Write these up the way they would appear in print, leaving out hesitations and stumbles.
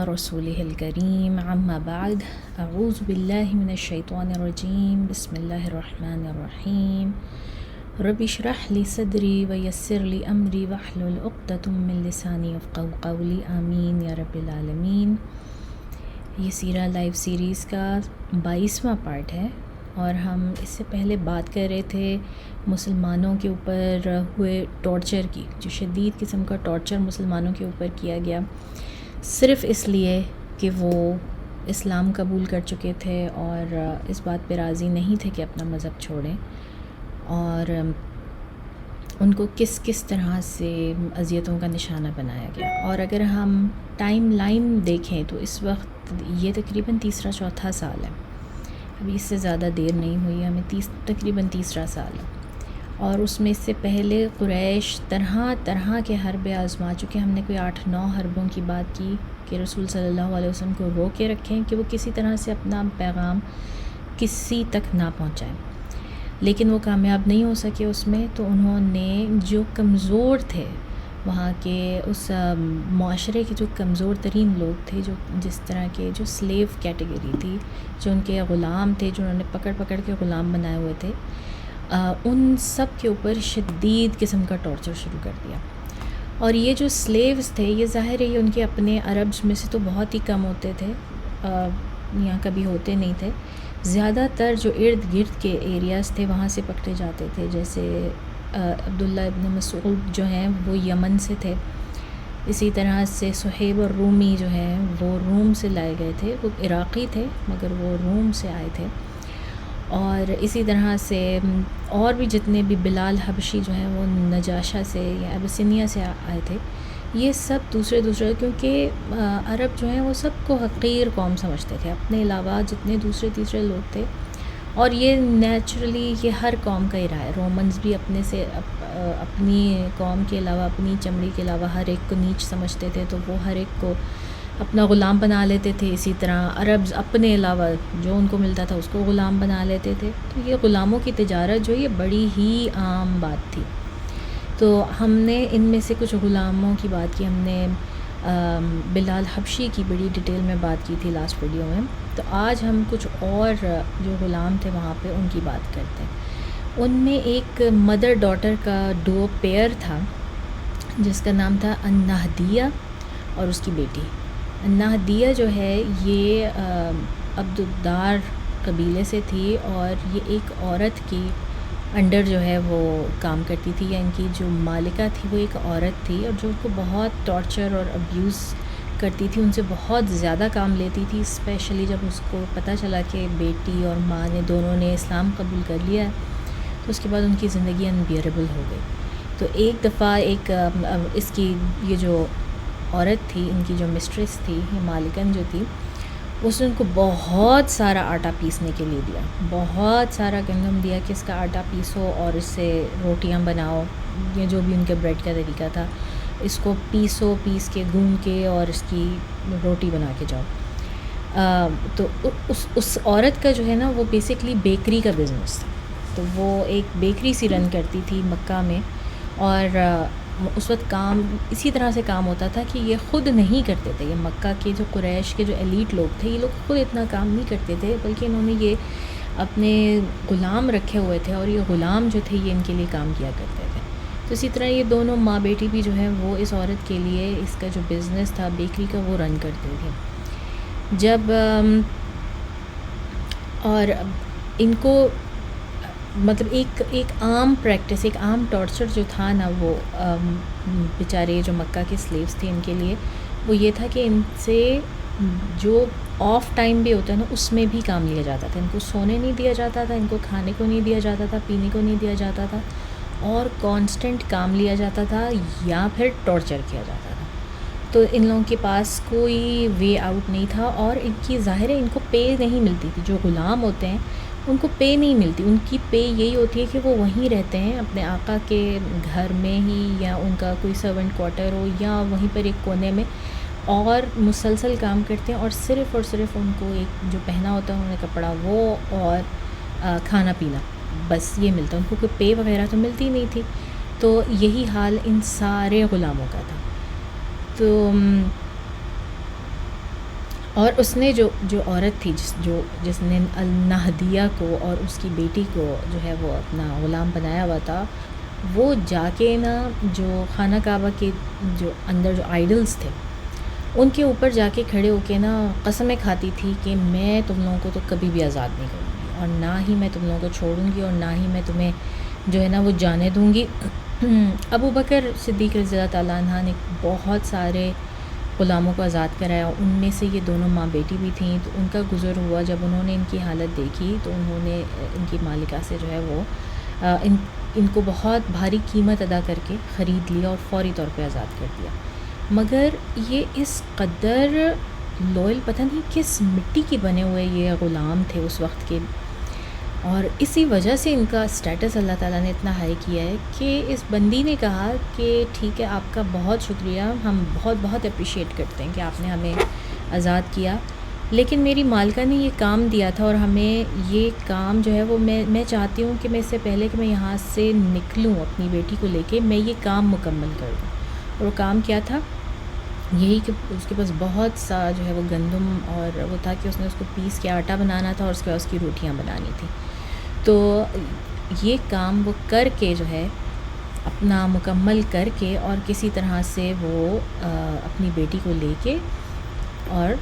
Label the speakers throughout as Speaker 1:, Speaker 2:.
Speaker 1: رسوله الكريم عما بعد أعوذ بالله من الشيطان الرجيم بسم الله الرحمن الرحيم رب اشرح لي صدري ويسر لي أمري واحلل عقدة من لساني يفقهوا قولي آمین یا رب العالمین۔ یہ سیرہ لائیو سیریز کا 22واں پارٹ ہے اور ہم اس سے پہلے بات کر رہے تھے مسلمانوں کے اوپر ہوئے ٹارچر کی، جو شدید قسم کا ٹارچر مسلمانوں کے اوپر کیا گیا صرف اس لیے کہ وہ اسلام قبول کر چکے تھے اور اس بات پہ راضی نہیں تھے کہ اپنا مذہب چھوڑیں، اور ان کو کس کس طرح سے اذیتوں کا نشانہ بنایا گیا۔ اور اگر ہم ٹائم لائن دیکھیں تو اس وقت یہ تقریباً تیسرا چوتھا سال ہے، ابھی اس سے زیادہ دیر نہیں ہوئی، ہمیں تقریباً تیسرا سال ہے، اور اس میں اس سے پہلے قریش طرح طرح کے حربے آزما چکے۔ ہم نے کوئی 8-9 حربوں کی بات کی کہ رسول صلی اللہ علیہ وسلم کو رو کے رکھیں کہ وہ کسی طرح سے اپنا پیغام کسی تک نہ پہنچائیں، لیکن وہ کامیاب نہیں ہو سکے اس میں۔ تو انہوں نے جو کمزور تھے وہاں کے، اس معاشرے کے جو کمزور ترین لوگ تھے، جو جس طرح کے جو سلیو کیٹیگری تھی، جو ان کے غلام تھے، جو انہوں نے پکڑ پکڑ کے غلام بنائے ہوئے تھے، ان سب کے اوپر شدید قسم کا ٹارچر شروع کر دیا۔ اور یہ جو سلیوز تھے، یہ ظاہر ہے یہ ان کے اپنے عربز میں سے تو بہت ہی کم ہوتے تھے، یہاں کبھی ہوتے نہیں تھے، زیادہ تر جو ارد گرد کے ایریاز تھے وہاں سے پکڑے جاتے تھے۔ جیسے عبداللہ ابن مسعود جو ہیں وہ یمن سے تھے، اسی طرح سے صہیب الرومی جو ہیں وہ روم سے لائے گئے تھے، وہ عراقی تھے مگر وہ روم سے آئے تھے، اور اسی طرح سے اور بھی جتنے بھی بلال حبشی جو ہیں وہ نجاشہ سے یا ابسینیا سے آئے تھے۔ یہ سب دوسرے کیونکہ عرب جو ہیں وہ سب کو حقیر قوم سمجھتے تھے اپنے علاوہ جتنے دوسرے تیسرے لوگ تھے، اور یہ نیچرلی یہ ہر قوم کا ہی رہا ہے۔ رومنز بھی اپنے سے اپنی قوم کے علاوہ، اپنی چمڑی کے علاوہ ہر ایک کو نیچ سمجھتے تھے، تو وہ ہر ایک کو اپنا غلام بنا لیتے تھے۔ اسی طرح عربز اپنے علاوہ جو ان کو ملتا تھا اس کو غلام بنا لیتے تھے۔ تو یہ غلاموں کی تجارت جو یہ بڑی ہی عام بات تھی۔ تو ہم نے ان میں سے کچھ غلاموں کی بات کی، ہم نے بلال حبشی کی بڑی ڈیٹیل میں بات کی تھی لاسٹ ویڈیو میں۔ تو آج ہم کچھ اور جو غلام تھے وہاں پہ ان کی بات کرتے ہیں۔ ان میں ایک مدر ڈاٹر کا ڈو پیئر تھا جس کا نام تھا النہدیہ اور اس کی بیٹی۔ النہدیہ جو ہے یہ عبد الدار قبیلے سے تھی، اور یہ ایک عورت کی انڈر جو ہے وہ کام کرتی تھی، یا ان کی جو مالکہ تھی وہ ایک عورت تھی، اور جو ان کو بہت ٹارچر اور ابیوز کرتی تھی، ان سے بہت زیادہ کام لیتی تھی، اسپیشلی جب اس کو پتہ چلا کہ بیٹی اور ماں نے دونوں نے اسلام قبول کر لیا ہے تو اس کے بعد ان کی زندگی انبیئریبل ہو گئی۔ تو ایک دفعہ اس کی یہ جو عورت تھی، ان کی جو مسٹریس تھی، یہ مالکن جو تھی، اس نے ان کو بہت سارا آٹا پیسنے کے لیے دیا، بہت سارا گندم دیا کہ اس کا آٹا پیسو اور اس سے روٹیاں بناؤ، یہ جو بھی ان کے بریڈ کا طریقہ تھا، اس کو پیس کے گون کے اور اس کی روٹی بنا کے جاؤ۔ تو اس عورت کا جو ہے نا وہ بیسکلی بیکری کا بزنس تھا، تو وہ ایک بیکری سی رن کرتی تھی مکہ میں، اور اس وقت کام اسی طرح سے کام ہوتا تھا کہ یہ خود نہیں کرتے تھے، یہ مکہ کے جو قریش کے جو ایلیٹ لوگ تھے یہ لوگ خود اتنا کام نہیں کرتے تھے، بلکہ انہوں نے یہ اپنے غلام رکھے ہوئے تھے، اور یہ غلام جو تھے یہ ان کے لیے کام کیا کرتے تھے۔ تو اسی طرح یہ دونوں ماں بیٹی بھی جو ہے وہ اس عورت کے لیے اس کا جو بزنس تھا بیکری کا وہ رن کرتے تھے۔ جب اور ان کو مطلب ایک عام پریکٹس، ایک عام ٹارچر جو تھا نا، وہ بیچارے جو مکہ کے سلیوز تھے ان کے لیے وہ یہ تھا کہ ان سے جو آف ٹائم بھی ہوتا ہے نا اس میں بھی کام لیا جاتا تھا، ان کو سونے نہیں دیا جاتا تھا، ان کو کھانے کو نہیں دیا جاتا تھا، پینے کو نہیں دیا جاتا تھا، اور کانسٹنٹ کام لیا جاتا تھا یا پھر ٹارچر کیا جاتا تھا۔ تو ان لوگوں کے پاس کوئی وے آؤٹ نہیں تھا، اور ان کی ظاہر ہے ان کو پے نہیں ملتی تھی، جو غلام ہوتے ہیں ان کو پے نہیں ملتی، ان کی پے یہی ہوتی ہے کہ وہ وہیں رہتے ہیں اپنے آقا کے گھر میں ہی، یا ان کا کوئی سرونٹ کوارٹر ہو یا وہیں پر ایک کونے میں، اور مسلسل کام کرتے ہیں، اور صرف ان کو ایک جو پہنا ہوتا ہے انہوں نے کپڑا وہ، اور کھانا پینا، بس یہ ملتا، ان کو کوئی پے وغیرہ تو ملتی نہیں تھی۔ تو یہی حال ان سارے غلاموں کا تھا۔ تو اور اس نے جو عورت تھی جس نے النہدیہ کو اور اس کی بیٹی کو جو ہے وہ اپنا غلام بنایا ہوا تھا، وہ جا کے نا جو خانہ کعبہ کے جو اندر جو آئیڈلز تھے ان کے اوپر جا کے کھڑے ہو کے نا قسمیں کھاتی تھی کہ میں تم لوگوں کو تو کبھی بھی آزاد نہیں کروں گی، اور نہ ہی میں تم لوگوں کو چھوڑوں گی، اور نہ ہی میں تمہیں جو ہے نا وہ جانے دوں گی۔ ابو بکر صدیق رضی اللہ تعالیٰ عنہ نے بہت سارے غلاموں کو آزاد کرایا، ان میں سے یہ دونوں ماں بیٹی بھی تھیں۔ تو ان کا گزر ہوا، جب انہوں نے ان کی حالت دیکھی تو انہوں نے ان کی مالکہ سے جو ہے وہ ان کو بہت بھاری قیمت ادا کر کے خرید لیا اور فوری طور پہ آزاد کر دیا۔ مگر یہ اس قدر لوئل، پتہ نہیں کس مٹی کے بنے ہوئے یہ غلام تھے اس وقت کے، اور اسی وجہ سے ان کا اسٹیٹس اللہ تعالیٰ نے اتنا ہائی کیا ہے کہ اس بندی نے کہا کہ ٹھیک ہے، آپ کا بہت شکریہ، ہم بہت بہت اپریشیٹ کرتے ہیں کہ آپ نے ہمیں آزاد کیا، لیکن میری مالکہ نے یہ کام دیا تھا اور ہمیں یہ کام جو ہے وہ میں چاہتی ہوں کہ میں اس سے پہلے کہ میں یہاں سے نکلوں اپنی بیٹی کو لے کے، میں یہ کام مکمل کر دوں۔ اور وہ کام کیا تھا؟ یہی کہ اس کے پاس بہت سا جو ہے وہ گندم اور وہ تھا کہ اس نے اس کو پیس کے آٹا بنانا تھا اور اس کے بعد اس کی روٹیاں بنانی تھیں۔ تو یہ کام وہ کر کے جو ہے اپنا مکمل کر کے، اور کسی طرح سے وہ اپنی بیٹی کو لے کے اور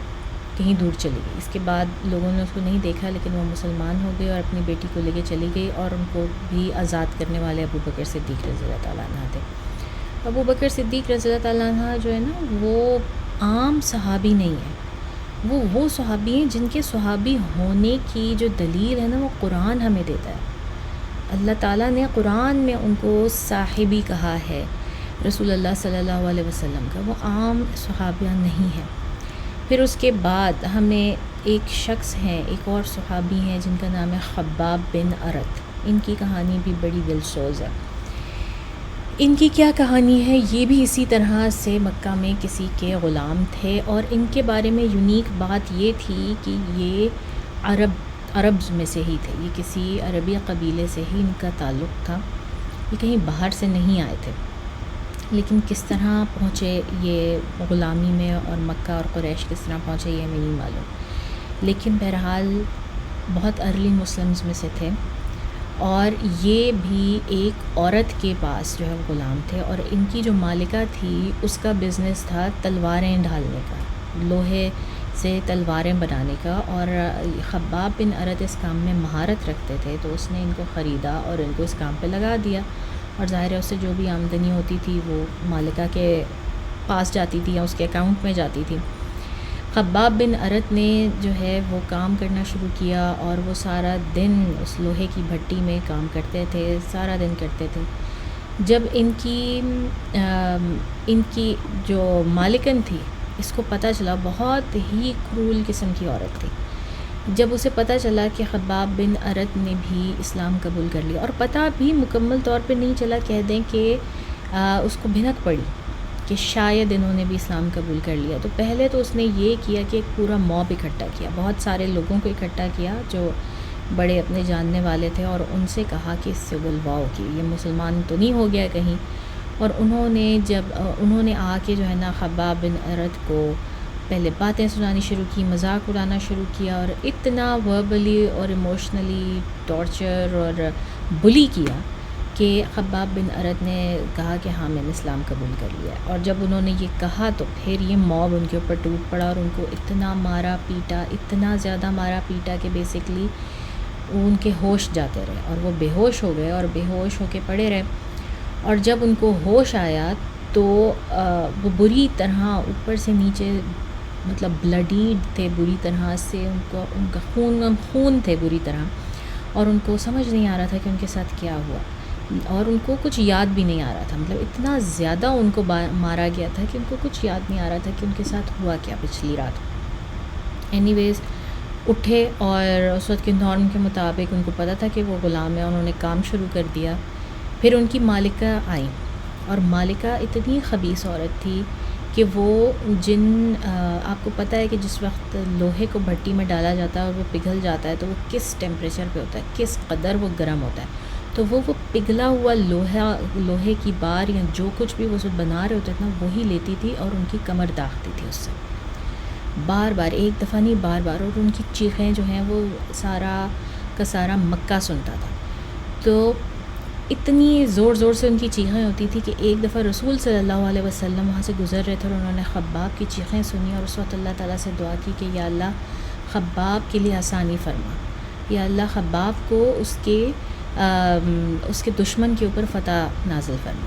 Speaker 1: کہیں دور چلی گئی۔ اس کے بعد لوگوں نے اس کو نہیں دیکھا، لیکن وہ مسلمان ہو گئے اور اپنی بیٹی کو لے کے چلی گئی، اور ان کو بھی آزاد کرنے والے ابو بکر صدیق رضی اللہ تعالیٰ عنہ تھے۔ ابو بکر صدیق رضی اللہ تعالیٰ عنہ جو ہے نا وہ عام صحابی نہیں ہے، وہ صحابی ہیں جن کے صحابی ہونے کی جو دلیل ہے نا وہ قرآن ہمیں دیتا ہے۔ اللہ تعالیٰ نے قرآن میں ان کو صاحبی کہا ہے رسول اللہ صلی اللہ علیہ وسلم کا، وہ عام صحابیہ نہیں ہیں۔ پھر اس کے بعد ہمیں ایک شخص ہیں، ایک اور صحابی ہیں جن کا نام ہے خباب بن ارت، ان کی کہانی بھی بڑی دلسوز ہے۔ ان کی کیا کہانی ہے؟ یہ بھی اسی طرح سے مکہ میں کسی کے غلام تھے، اور ان کے بارے میں یونیک بات یہ تھی کہ یہ عرب میں سے ہی تھے، یہ کسی عربی قبیلے سے ہی ان کا تعلق تھا، یہ کہیں باہر سے نہیں آئے تھے۔ لیکن کس طرح پہنچے یہ غلامی میں، اور مکہ اور قریش کس طرح پہنچے یہ ہمیں نہیں معلوم، لیکن بہرحال بہت ارلی مسلمز میں سے تھے، اور یہ بھی ایک عورت کے پاس جو ہے وہ غلام تھے، اور ان کی جو مالکہ تھی اس کا بزنس تھا تلواریں ڈھالنے کا، لوہے سے تلواریں بنانے کا، اور خباب بن ارت اس کام میں مہارت رکھتے تھے، تو اس نے ان کو خریدا اور ان کو اس کام پہ لگا دیا، اور ظاہر ہے اس سے جو بھی آمدنی ہوتی تھی وہ مالکہ کے پاس جاتی تھی یا اس کے اکاؤنٹ میں جاتی تھی۔ خباب بن ارت نے جو ہے وہ کام کرنا شروع کیا، اور وہ سارا دن اس لوہے کی بھٹی میں کام کرتے تھے، سارا دن کرتے تھے۔ جب ان کی جو مالکن تھی اس کو پتہ چلا، بہت ہی کرول قسم کی عورت تھی، جب اسے پتہ چلا کہ خباب بن ارت نے بھی اسلام قبول کر لیا، اور پتہ بھی مکمل طور پہ نہیں چلا، کہہ دیں کہ اس کو بھنک پڑی کہ شاید انہوں نے بھی اسلام قبول کر لیا، تو پہلے تو اس نے یہ کیا کہ ایک پورا موب اکٹھا کیا، بہت سارے لوگوں کو اکٹھا کیا جو بڑے اپنے جاننے والے تھے، اور ان سے کہا کہ اس سے بلواؤ کہ یہ مسلمان تو نہیں ہو گیا کہیں۔ اور انہوں نے آ کے جو ہے نا خباب بن ارت کو پہلے باتیں سنانی شروع کی، مذاق اڑانا شروع کیا، اور اتنا وربلی اور ایموشنلی ٹارچر اور بلی کیا کہ خباب بن ارت نے کہا کہ ہاں میں نے اسلام قبول کر لیا۔ اور جب انہوں نے یہ کہا تو پھر یہ موب ان کے اوپر ٹوٹ پڑا، اور ان کو اتنا مارا پیٹا، اتنا زیادہ مارا پیٹا کہ بیسکلی ان کے ہوش جاتے رہے، اور وہ بے ہوش ہو گئے اور بے ہوش ہو کے پڑے رہے۔ اور جب ان کو ہوش آیا تو وہ بری طرح اوپر سے نیچے مطلب بلڈیڈ تھے بری طرح سے، ان کا خون تھے بری طرح، اور ان کو سمجھ نہیں آ رہا تھا کہ ان کے ساتھ کیا ہوا، اور ان کو کچھ یاد بھی نہیں آ رہا تھا، مطلب اتنا زیادہ ان کو مارا گیا تھا کہ ان کو کچھ یاد نہیں آ رہا تھا کہ ان کے ساتھ ہوا کیا پچھلی رات۔ اینی ویز اٹھے، اور اس وقت کے نارم کے مطابق ان کو پتہ تھا کہ وہ غلام ہے، انہوں نے کام شروع کر دیا۔ پھر ان کی مالکہ آئیں، اور مالکہ اتنی خبیث عورت تھی کہ وہ آپ کو پتہ ہے کہ جس وقت لوہے کو بھٹی میں ڈالا جاتا ہے اور وہ پگھل جاتا ہے تو وہ کس ٹیمپریچر پہ ہوتا ہے، کس قدر وہ گرم ہوتا ہے، تو وہ پگھلا ہوا لوہے کی بار یا جو کچھ بھی وہ بنا رہے ہوتے تھے نا وہی لیتی تھی اور ان کی کمر داغتی تھی اس سے۔ بار بار، ایک دفعہ نہیں بار بار، اور ان کی چیخیں جو ہیں وہ سارا کا سارا مکہ سنتا تھا. تو اتنی زور زور سے ان کی چیخیں ہوتی تھی کہ ایک دفعہ رسول صلی اللہ علیہ وسلم وہاں سے گزر رہے تھے اور انہوں نے خباب کی چیخیں سنی، اور اس وقت اللہ تعالیٰ سے دعا کی کہ یا اللہ خباب کے لیے آسانی فرما، یا اللہ خباب کو اس کے دشمن کے اوپر فتح نازل فرما.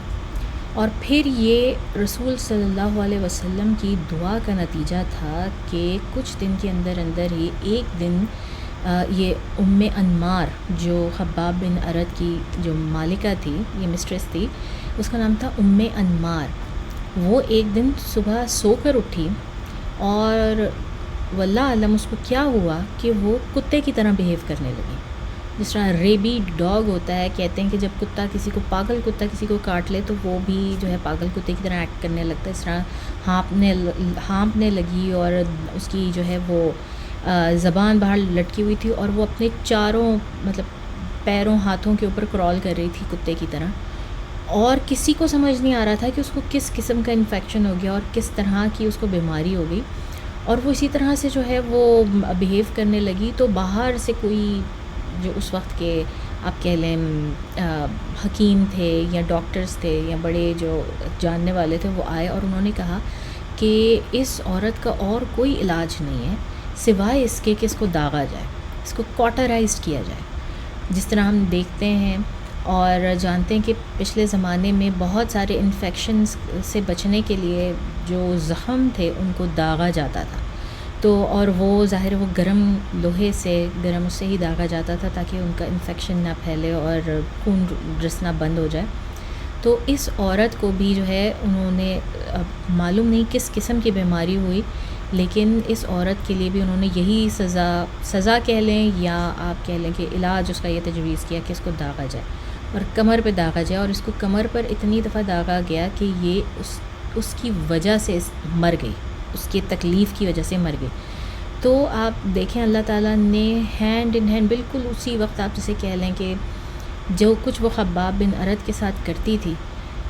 Speaker 1: اور پھر یہ رسول صلی اللہ علیہ وسلم کی دعا کا نتیجہ تھا کہ کچھ دن کے اندر اندر ہی ایک دن یہ انمار جو خباب بن ارد کی جو مالکہ تھی، یہ مسٹریس تھی، اس کا نام تھا انمار. وہ ایک دن صبح سو کر اٹھی اور واللہ علم اس کو کیا ہوا کہ وہ کتے کی طرح بیہیو کرنے لگی. جس طرح ریبی ڈاگ ہوتا ہے، کہتے ہیں کہ جب کتا کسی کو پاگل کتا کسی کو کاٹ لے تو وہ بھی جو ہے پاگل کتے کی طرح ایکٹ کرنے لگتا ہے. اس طرح ہانپنے لگی اور اس کی جو ہے وہ زبان باہر لٹکی ہوئی تھی، اور وہ اپنے چاروں مطلب پیروں ہاتھوں کے اوپر کرال کر رہی تھی کتے کی طرح، اور کسی کو سمجھ نہیں آ رہا تھا کہ اس کو کس قسم کا انفیکشن ہو گیا اور کس طرح کی اس کو بیماری ہو گئی. اور وہ اسی طرح سے جو ہے وہ بیہیو کرنے لگی. تو باہر سے کوئی جو اس وقت کے آپ کہہ لیں حکیم تھے یا ڈاکٹرز تھے یا بڑے جو جاننے والے تھے، وہ آئے اور انہوں نے کہا کہ اس عورت کا اور کوئی علاج نہیں ہے سوائے اس کے کہ اس کو داغا جائے، اس کو کوٹرائزڈ کیا جائے. جس طرح ہم دیکھتے ہیں اور جانتے ہیں کہ پچھلے زمانے میں بہت سارے انفیکشنز سے بچنے کے لیے جو زخم تھے ان کو داغا جاتا تھا. تو اور وہ ظاہر وہ گرم لوہے سے اس سے ہی داغا جاتا تھا تاکہ ان کا انفیکشن نہ پھیلے اور خون رسنا بند ہو جائے. تو اس عورت کو بھی جو ہے انہوں نے معلوم نہیں کس قسم کی بیماری ہوئی، لیکن اس عورت کے لیے بھی انہوں نے یہی سزا کہہ لیں یا آپ کہہ لیں کہ علاج اس کا یہ تجویز کیا کہ اس کو داغا جائے اور کمر پہ داغا جائے. اور اس کو کمر پر اتنی دفعہ داغا گیا کہ یہ اس کی وجہ سے مر گئی، اس کی تکلیف کی وجہ سے مر گئی. تو آپ دیکھیں اللہ تعالیٰ نے ہینڈ ان ہینڈ بالکل اسی وقت آپ جسے کہہ لیں کہ جو کچھ وہ خباب بن ارد کے ساتھ کرتی تھی،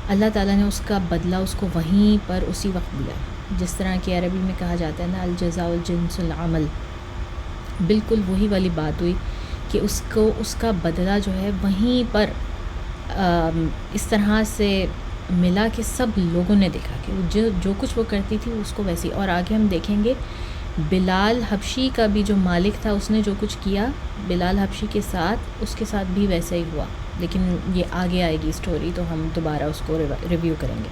Speaker 1: اللہ تعالیٰ نے اس کا بدلہ اس کو وہیں پر اسی وقت دیا. جس طرح کہ عربی میں کہا جاتا ہے نا الجزاء جنس العمل، بالکل وہی والی بات ہوئی کہ اس کو اس کا بدلہ جو ہے وہیں پر اس طرح سے ملا کہ سب لوگوں نے دیکھا کہ جو کچھ وہ کرتی تھی اس کو ویسی. اور آگے ہم دیکھیں گے بلال حبشی کا بھی جو مالک تھا اس نے جو کچھ کیا بلال حبشی کے ساتھ، اس کے ساتھ بھی ویسا ہی ہوا. لیکن یہ آگے آئے گی اسٹوری تو ہم دوبارہ اس کو ریویو کریں گے.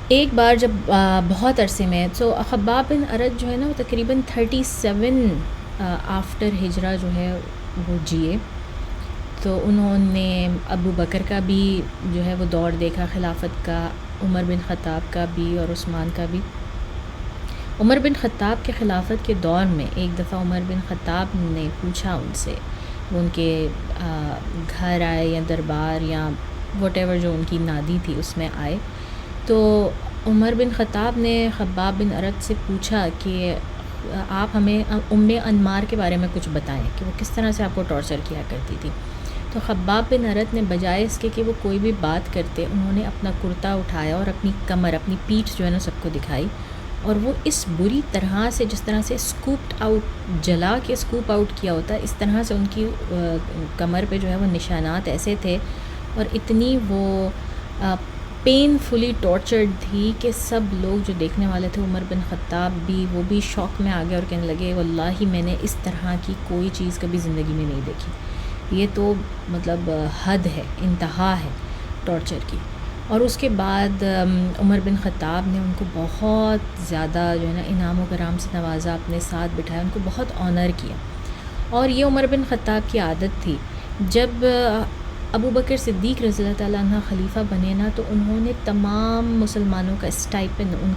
Speaker 1: ایک بار جب بہت عرصے میں خباب بن ارد جو ہے نا وہ تقریباً 37 آفٹر ہجرہ جو ہے وہ جیے. تو انہوں نے ابو بکر کا بھی جو ہے وہ دور دیکھا خلافت کا، عمر بن خطاب کا بھی اور عثمان کا بھی. عمر بن خطاب کے خلافت کے دور میں ایک دفعہ عمر بن خطاب نے پوچھا ان سے، وہ ان کے گھر آئے یا دربار یا واٹ ایور جو ان کی نادی تھی اس میں آئے. تو عمر بن خطاب نے خباب بن ارد سے پوچھا کہ آپ ہمیں انمار کے بارے میں کچھ بتائیں کہ وہ کس طرح سے آپ کو ٹارچر کیا کرتی تھی. تو خباب بن ارد نے بجائے اس کے کہ وہ کوئی بھی بات کرتے، انہوں نے اپنا کرتا اٹھایا اور اپنی کمر اپنی پیٹھ جو ہے نا سب کو دکھائی، اور وہ اس بری طرح سے جس طرح سے اسکوپڈ آؤٹ جلا کے اسکوپ آؤٹ کیا ہوتا ہے اس طرح سے ان کی کمر پہ جو ہے وہ نشانات ایسے تھے اور اتنی وہ پین فلی ٹارچرڈ تھی کہ سب لوگ جو دیکھنے والے تھے عمر بن خطاب بھی وہ بھی شوق میں آ گئے اور کہنے لگے واللہ میں نے اس طرح کی کوئی چیز کبھی زندگی میں نہیں دیکھی، یہ تو مطلب حد ہے، انتہا ہے ٹارچر کی. اور اس کے بعد عمر بن خطاب نے ان کو بہت زیادہ جو ہے نا انعام و کرام سے نوازا، اپنے ساتھ بٹھایا، ان کو بہت آنر کیا. اور یہ عمر بن خطاب کی عادت تھی جب ابو بکر صدیق رضی اللہ تعالیٰ عنہ خلیفہ بنے نا تو انہوں نے تمام مسلمانوں کا اسٹائپن ان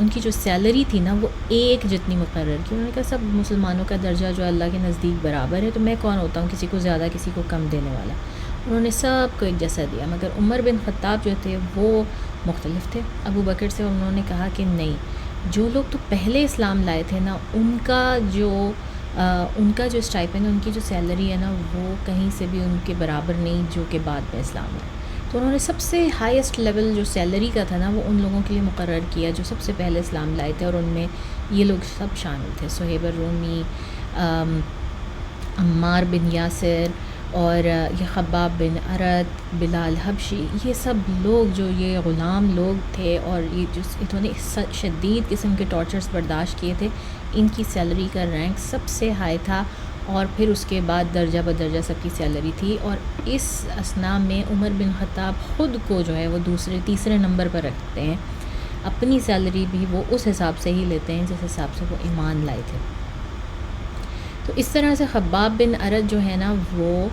Speaker 1: کی جو سیلری تھی نا وہ ایک جتنی مقرر کی. انہوں نے کہا سب مسلمانوں کا درجہ جو اللہ کے نزدیک برابر ہے، تو میں کون ہوتا ہوں کسی کو زیادہ کسی کو کم دینے والا. انہوں نے سب کو ایک جیسا دیا. مگر عمر بن خطاب جو تھے وہ مختلف تھے ابو بکر سے. انہوں نے کہا کہ نہیں، جو لوگ تو پہلے اسلام لائے تھے نا ان کا جو اسٹائپن ہے، ان کی جو سیلری ہے نا وہ کہیں سے بھی ان کے برابر نہیں جو کہ بعد میں اسلام ہے. تو انہوں نے سب سے ہائیسٹ لیول جو سیلری کا تھا نا وہ ان لوگوں کے لیے مقرر کیا جو سب سے پہلے اسلام لائے تھے، اور ان میں یہ لوگ سب شامل تھے، صہیب الرومی، عمار بن یاسر، اور یہ خباب بن ارت، بلال حبشی، یہ سب لوگ جو یہ غلام لوگ تھے اور یہ جو انہوں نے شدید قسم کے ٹارچرز برداشت کیے تھے، ان کی سیلری کا رینک سب سے ہائی تھا، اور پھر اس کے بعد درجہ بدرجہ سب کی سیلری تھی۔ اور اس اثناء میں عمر بن خطاب خود کو جو ہے وہ تیسرے نمبر پر رکھتے ہیں، اپنی سیلری بھی وہ اس حساب سے ہی لیتے ہیں جس حساب سے وہ ایمان لائے تھے۔ تو اس طرح سے خباب بن ارد جو ہے نا وہ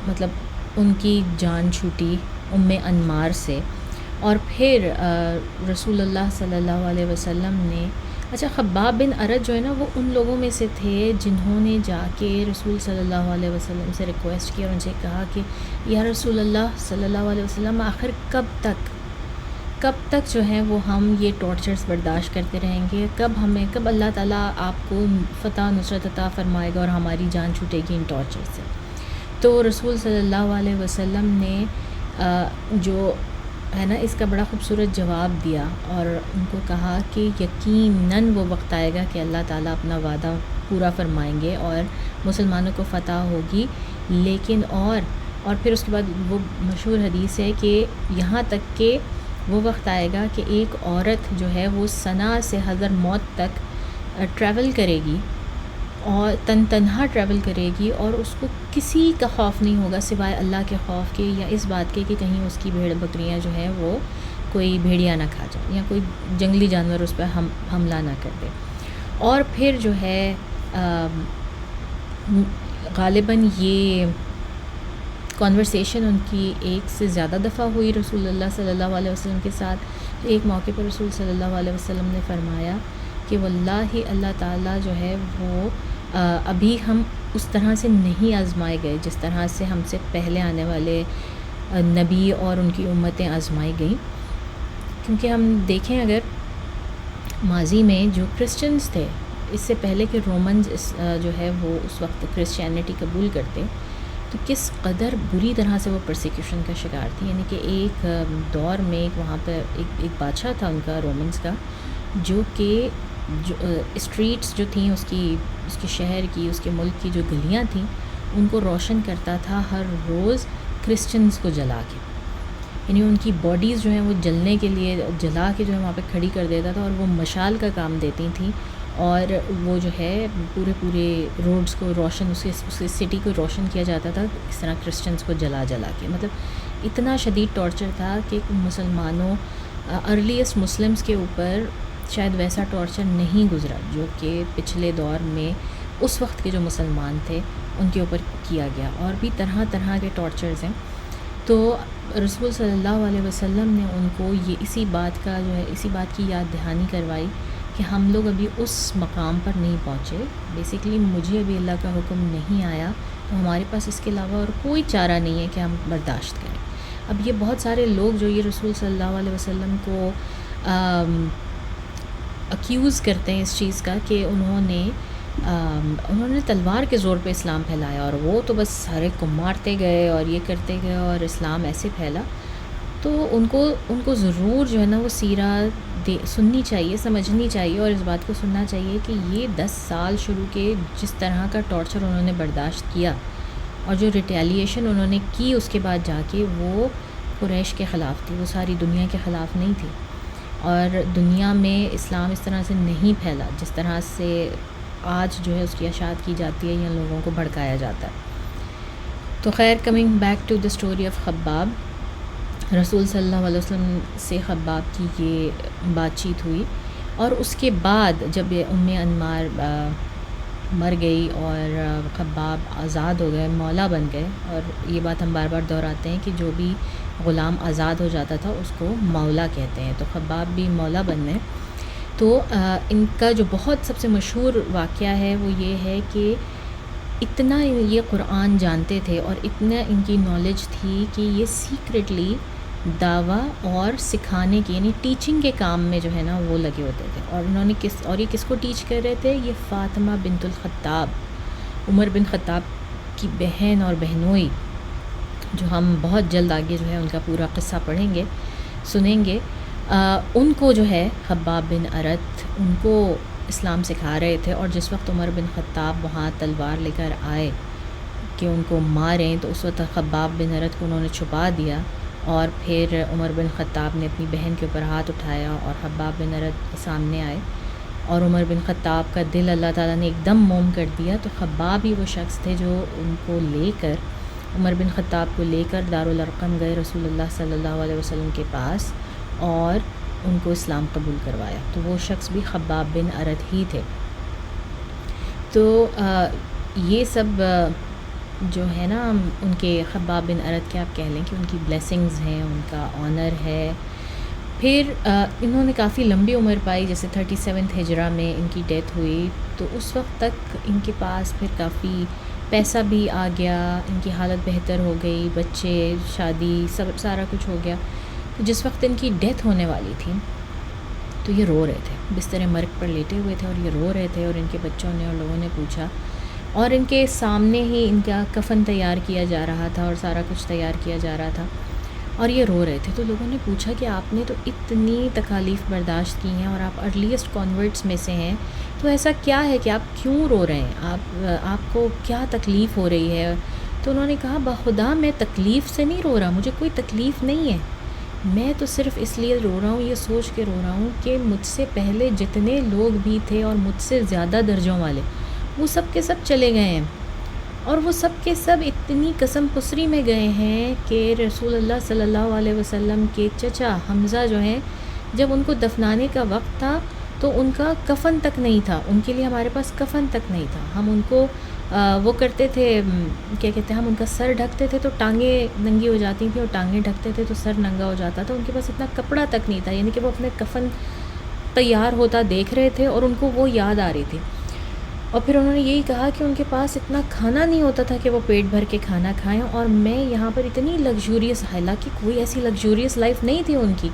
Speaker 1: مطلب ان کی جان چھوٹی ام انمار سے، اور پھر رسول اللہ صلی اللہ علیہ وسلم نے، اچھا خباب بن ارد جو ہے نا وہ ان لوگوں میں سے تھے جنہوں نے جا کے رسول صلی اللہ علیہ وسلم سے ریکویسٹ کیا اور ان سے کہا کہ یا رسول اللہ صلی اللہ علیہ وسلم آخر کب تک جو ہے وہ ہم یہ ٹارچرز برداشت کرتے رہیں گے، کب اللہ تعالیٰ آپ کو فتح نصرت عطا فرمائے گا اور ہماری جان چھوٹے گی ان ٹارچر سے۔ تو رسول صلی اللہ علیہ وسلم نے جو ہے نا اس کا بڑا خوبصورت جواب دیا اور ان کو کہا کہ یقیناً وہ وقت آئے گا کہ اللہ تعالیٰ اپنا وعدہ پورا فرمائیں گے اور مسلمانوں کو فتح ہوگی، لیکن اور پھر اس کے بعد وہ مشہور حدیث ہے کہ یہاں تک کہ وہ وقت آئے گا کہ ایک عورت جو ہے وہ صنع سے حضر موت تک ٹریول کرے گی اور تنہا ٹریول کرے گی، اور اس کو کسی کا خوف نہیں ہوگا سوائے اللہ کے خوف کے یا اس بات کے کہ کہیں اس کی بھیڑ بکریاں جو ہیں وہ کوئی بھیڑیا نہ کھا جائے یا کوئی جنگلی جانور اس پہ حملہ نہ کر دے۔ اور پھر جو ہے غالباً یہ کانورسیشن ان کی ایک سے زیادہ دفعہ ہوئی رسول اللہ صلی اللہ علیہ وسلم کے ساتھ۔ ایک موقع پر رسول صلی اللہ علیہ وسلم نے فرمایا کہ واللہ اللہ تعالیٰ جو ہے وہ ابھی ہم اس طرح سے نہیں آزمائے گئے جس طرح سے ہم سے پہلے آنے والے نبی اور ان کی امتیں آزمائی گئیں، کیونکہ ہم دیکھیں اگر ماضی میں جو کرسچنز تھے اس سے پہلے کہ رومنز جو ہے وہ اس وقت کرسچینٹی قبول کرتے تو کس قدر بری طرح سے وہ پرسیکیوشن کا شکار تھی، یعنی کہ ایک دور میں وہاں پہ ایک بادشاہ تھا ان کا رومنز کا، جو کہ اسٹریٹس جو تھیں اس کی شہر کی، اس کے ملک کی جو گلیاں تھیں ان کو روشن کرتا تھا ہر روز کرسچنز کو جلا کے، یعنی ان کی باڈیز جو ہیں وہ جلنے کے لیے جلا کے جو ہے وہاں پہ کھڑی کر دیتا تھا، اور وہ مشال کا کام دیتی تھیں، اور وہ جو ہے پورے روڈز کو روشن اس سٹی کو روشن کیا جاتا تھا اس طرح کرسچنز کو جلا کے، مطلب اتنا شدید ٹارچر تھا کہ مسلمانوں ارلیسٹ مسلمز کے اوپر شاید ویسا ٹارچر نہیں گزرا جو کہ پچھلے دور میں اس وقت کے جو مسلمان تھے ان کے اوپر کیا گیا، اور بھی طرح طرح کے ٹارچرز ہیں۔ تو رسول صلی اللہ علیہ وسلم نے ان کو یہ اسی بات کی یاد دہانی کروائی کہ ہم لوگ ابھی اس مقام پر نہیں پہنچے، بیسیکلی مجھے ابھی اللہ کا حکم نہیں آیا تو ہمارے پاس اس کے علاوہ اور کوئی چارہ نہیں ہے کہ ہم برداشت کریں۔ اب یہ بہت سارے لوگ جو یہ رسول صلی اللہ علیہ وسلم کو اکیوز کرتے ہیں اس چیز کا کہ انہوں نے تلوار کے زور پہ اسلام پھیلایا اور وہ تو بس سارے کو مارتے گئے اور یہ کرتے گئے اور اسلام ایسے پھیلا، تو ان کو ضرور جو ہے نا وہ سیرت سننی چاہیے، سمجھنی چاہیے، اور اس بات کو سننا چاہیے کہ یہ 10 سال شروع کے جس طرح کا ٹارچر انہوں نے برداشت کیا اور جو ریٹیلیشن انہوں نے کی اس کے بعد جا کے، وہ قریش کے خلاف تھی، وہ ساری دنیا کے خلاف نہیں تھی، اور دنیا میں اسلام اس طرح سے نہیں پھیلا جس طرح سے آج جو ہے اس کی اشاعت کی جاتی ہے یا لوگوں کو بھڑکایا جاتا ہے۔ تو خیر، coming back to the story of Khabbab, رسول صلی اللہ علیہ وسلم سے خباب کی یہ بات چیت ہوئی، اور اس کے بعد جب ام انمار مر گئی اور خباب آزاد ہو گئے، مولا بن گئے، اور یہ بات ہم بار بار دہراتے ہیں کہ جو بھی غلام آزاد ہو جاتا تھا اس کو مولا کہتے ہیں، تو خباب بھی مولا بن گئے۔ تو ان کا جو بہت سب سے مشہور واقعہ ہے وہ یہ ہے کہ اتنا یہ قرآن جانتے تھے اور اتنا ان کی نالج تھی کہ یہ سیکریٹلی دعویٰ اور سکھانے کی، یعنی ٹیچنگ کے کام میں جو ہے نا وہ لگے ہوتے تھے، اور انہوں نے یہ کس کو ٹیچ کر رہے تھے؟ یہ فاطمہ بنت الخطاب، عمر بن خطاب کی بہن اور بہنوئی، جو ہم بہت جلد آگے جو ہے ان کا پورا قصہ پڑھیں گے، سنیں گے، ان کو جو ہے خباب بن ارت ان کو اسلام سکھا رہے تھے، اور جس وقت عمر بن خطاب وہاں تلوار لے کر آئے کہ ان کو ماریں، تو اس وقت خباب بن ارت کو انہوں نے چھپا دیا، اور پھر عمر بن خطاب نے اپنی بہن کے اوپر ہاتھ اٹھایا اور خباب بن ارت سامنے آئے، اور عمر بن خطاب کا دل اللہ تعالیٰ نے ایک دم موم کر دیا۔ تو خباب ہی وہ شخص تھے جو ان کو لے کر، عمر بن خطاب کو لے کر دارالارقم گئے رسول اللہ صلی اللہ علیہ وسلم کے پاس، اور ان کو اسلام قبول کروایا۔ تو وہ شخص بھی خباب بن ارت ہی تھے۔ تو یہ سب جو ہے نا ان کے خباب بن ارت کے آپ کہہ لیں کہ ان کی بلیسنگز ہیں، ان کا آنر ہے۔ پھر انہوں نے کافی لمبی عمر پائی، جیسے 37 ہجرہ میں ان کی ڈیتھ ہوئی، تو اس وقت تک ان کے پاس پھر کافی پیسہ بھی آ گیا، ان کی حالت بہتر ہو گئی، بچے، شادی، سب سارا کچھ ہو گیا۔ تو جس وقت ان کی ڈیتھ ہونے والی تھی تو یہ رو رہے تھے، بستر مرگ پر لیٹے ہوئے تھے، اور یہ رو رہے تھے، اور ان کے بچوں نے اور لوگوں نے پوچھا، اور ان کے سامنے ہی ان کا کفن تیار کیا جا رہا تھا اور سارا کچھ تیار کیا جا رہا تھا، اور یہ رو رہے تھے۔ تو لوگوں نے پوچھا کہ آپ نے تو اتنی تکالیف برداشت کی ہیں اور آپ ارلیسٹ کنورٹس میں سے ہیں، تو ایسا کیا ہے کہ آپ کیوں رو رہے ہیں، آپ کو کیا تکلیف ہو رہی ہے؟ تو انہوں نے کہا، بخدا میں تکلیف سے نہیں رو رہا، مجھے کوئی تکلیف نہیں ہے، میں تو صرف اس لیے رو رہا ہوں، یہ سوچ کے رو رہا ہوں کہ مجھ سے پہلے جتنے لوگ بھی تھے اور مجھ سے زیادہ درجوں والے، وہ سب کے سب چلے گئے ہیں، اور وہ سب کے سب اتنی قسم پسری میں گئے ہیں کہ رسول اللہ صلی اللہ علیہ وسلم کے چچا حمزہ جو ہیں، جب ان کو دفنانے کا وقت تھا تو ان کا کفن تک نہیں تھا، ان کے لیے ہمارے پاس کفن تک نہیں تھا۔ ہم ان کو وہ کرتے تھے، کیا کہتے ہیں، ہم ان کا سر ڈھکتے تھے تو ٹانگیں ننگی ہو جاتی تھیں، اور ٹانگیں ڈھکتے تھے تو سر ننگا ہو جاتا تھا، ان کے پاس اتنا کپڑا تک نہیں تھا، یعنی کہ وہ اپنے کفن تیار ہوتا دیکھ رہے تھے اور ان کو وہ یاد آ رہی تھی۔ اور پھر انہوں نے یہی کہا کہ ان کے پاس اتنا کھانا نہیں ہوتا تھا کہ وہ پیٹ بھر کے کھانا کھائیں، اور میں یہاں پر اتنی لگژوریس، حالانکہ کوئی ایسی لگژوریس لائف نہیں تھی ان کی،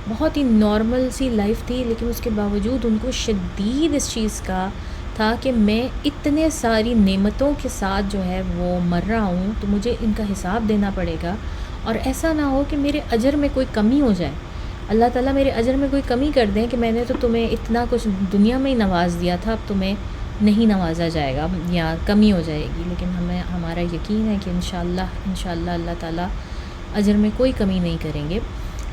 Speaker 1: بہت ہی نارمل سی لائف تھی، لیکن اس کے باوجود ان کو شدید اس چیز کا تھا کہ میں اتنے ساری نعمتوں کے ساتھ جو ہے وہ مر رہا ہوں، تو مجھے ان کا حساب دینا پڑے گا، اور ایسا نہ ہو کہ میرے اجر میں کوئی کمی ہو جائے، اللہ تعالیٰ میرے اجر میں کوئی کمی کر دیں کہ میں نے تو تمہیں اتنا کچھ دنیا میں ہی نواز دیا تھا، اب تمہیں نہیں نوازا جائے گا یا کمی ہو جائے گی۔ لیکن ہمارا یقین ہے کہ انشاءاللہ اللہ تعالیٰ اجر میں کوئی کمی نہیں کریں گے۔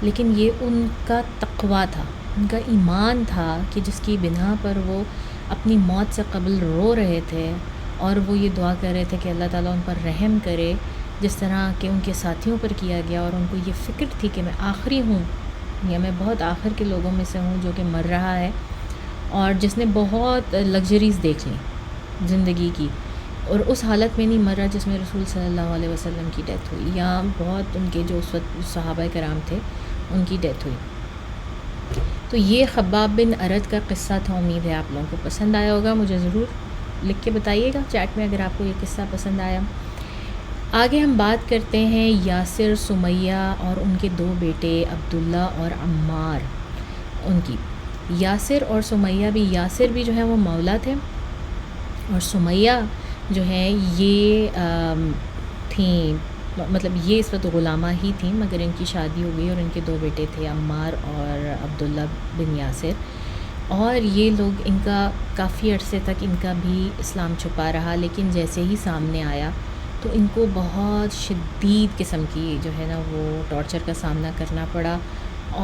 Speaker 1: لیکن یہ ان کا تقویٰ تھا، ان کا ایمان تھا کہ جس کی بنا پر وہ اپنی موت سے قبل رو رہے تھے، اور وہ یہ دعا کر رہے تھے کہ اللہ تعالیٰ ان پر رحم کرے، جس طرح کہ ان کے ساتھیوں پر کیا گیا، اور ان کو یہ فکر تھی کہ میں آخری ہوں، یا میں بہت آخر کے لوگوں میں سے ہوں جو کہ مر رہا ہے، اور جس نے بہت لگژریز دیکھ لیں زندگی کی، اور اس حالت میں نہیں مر رہا جس میں رسول صلی اللہ علیہ وسلم کی ڈیتھ ہوئی، یا بہت ان کے جو اس وقت صحابہ کرام تھے ان کی ڈیتھ ہوئی۔ تو یہ خباب بن ارت کا قصہ تھا، امید ہے آپ لوگوں کو پسند آیا ہوگا، مجھے ضرور لکھ کے بتائیے گا چیٹ میں اگر آپ کو یہ قصہ پسند آیا۔ آگے ہم بات کرتے ہیں یاسر، سمیہ اور ان کے 2 بیٹے عبداللہ اور عمار، ان کی۔ یاسر اور سمیہ بھی، یاسر بھی جو ہے وہ مولا تھے، اور سمیہ جو ہے یہ تھیں، مطلب یہ اس وقت غلامہ ہی تھیں، مگر ان کی شادی ہو گئی اور ان کے 2 بیٹے تھے، عمار اور عبداللہ بن یاسر، اور یہ لوگ، ان کا کافی عرصے تک ان کا بھی اسلام چھپا رہا، لیکن جیسے ہی سامنے آیا تو ان کو بہت شدید قسم کی جو ہے نا وہ ٹارچر کا سامنا کرنا پڑا،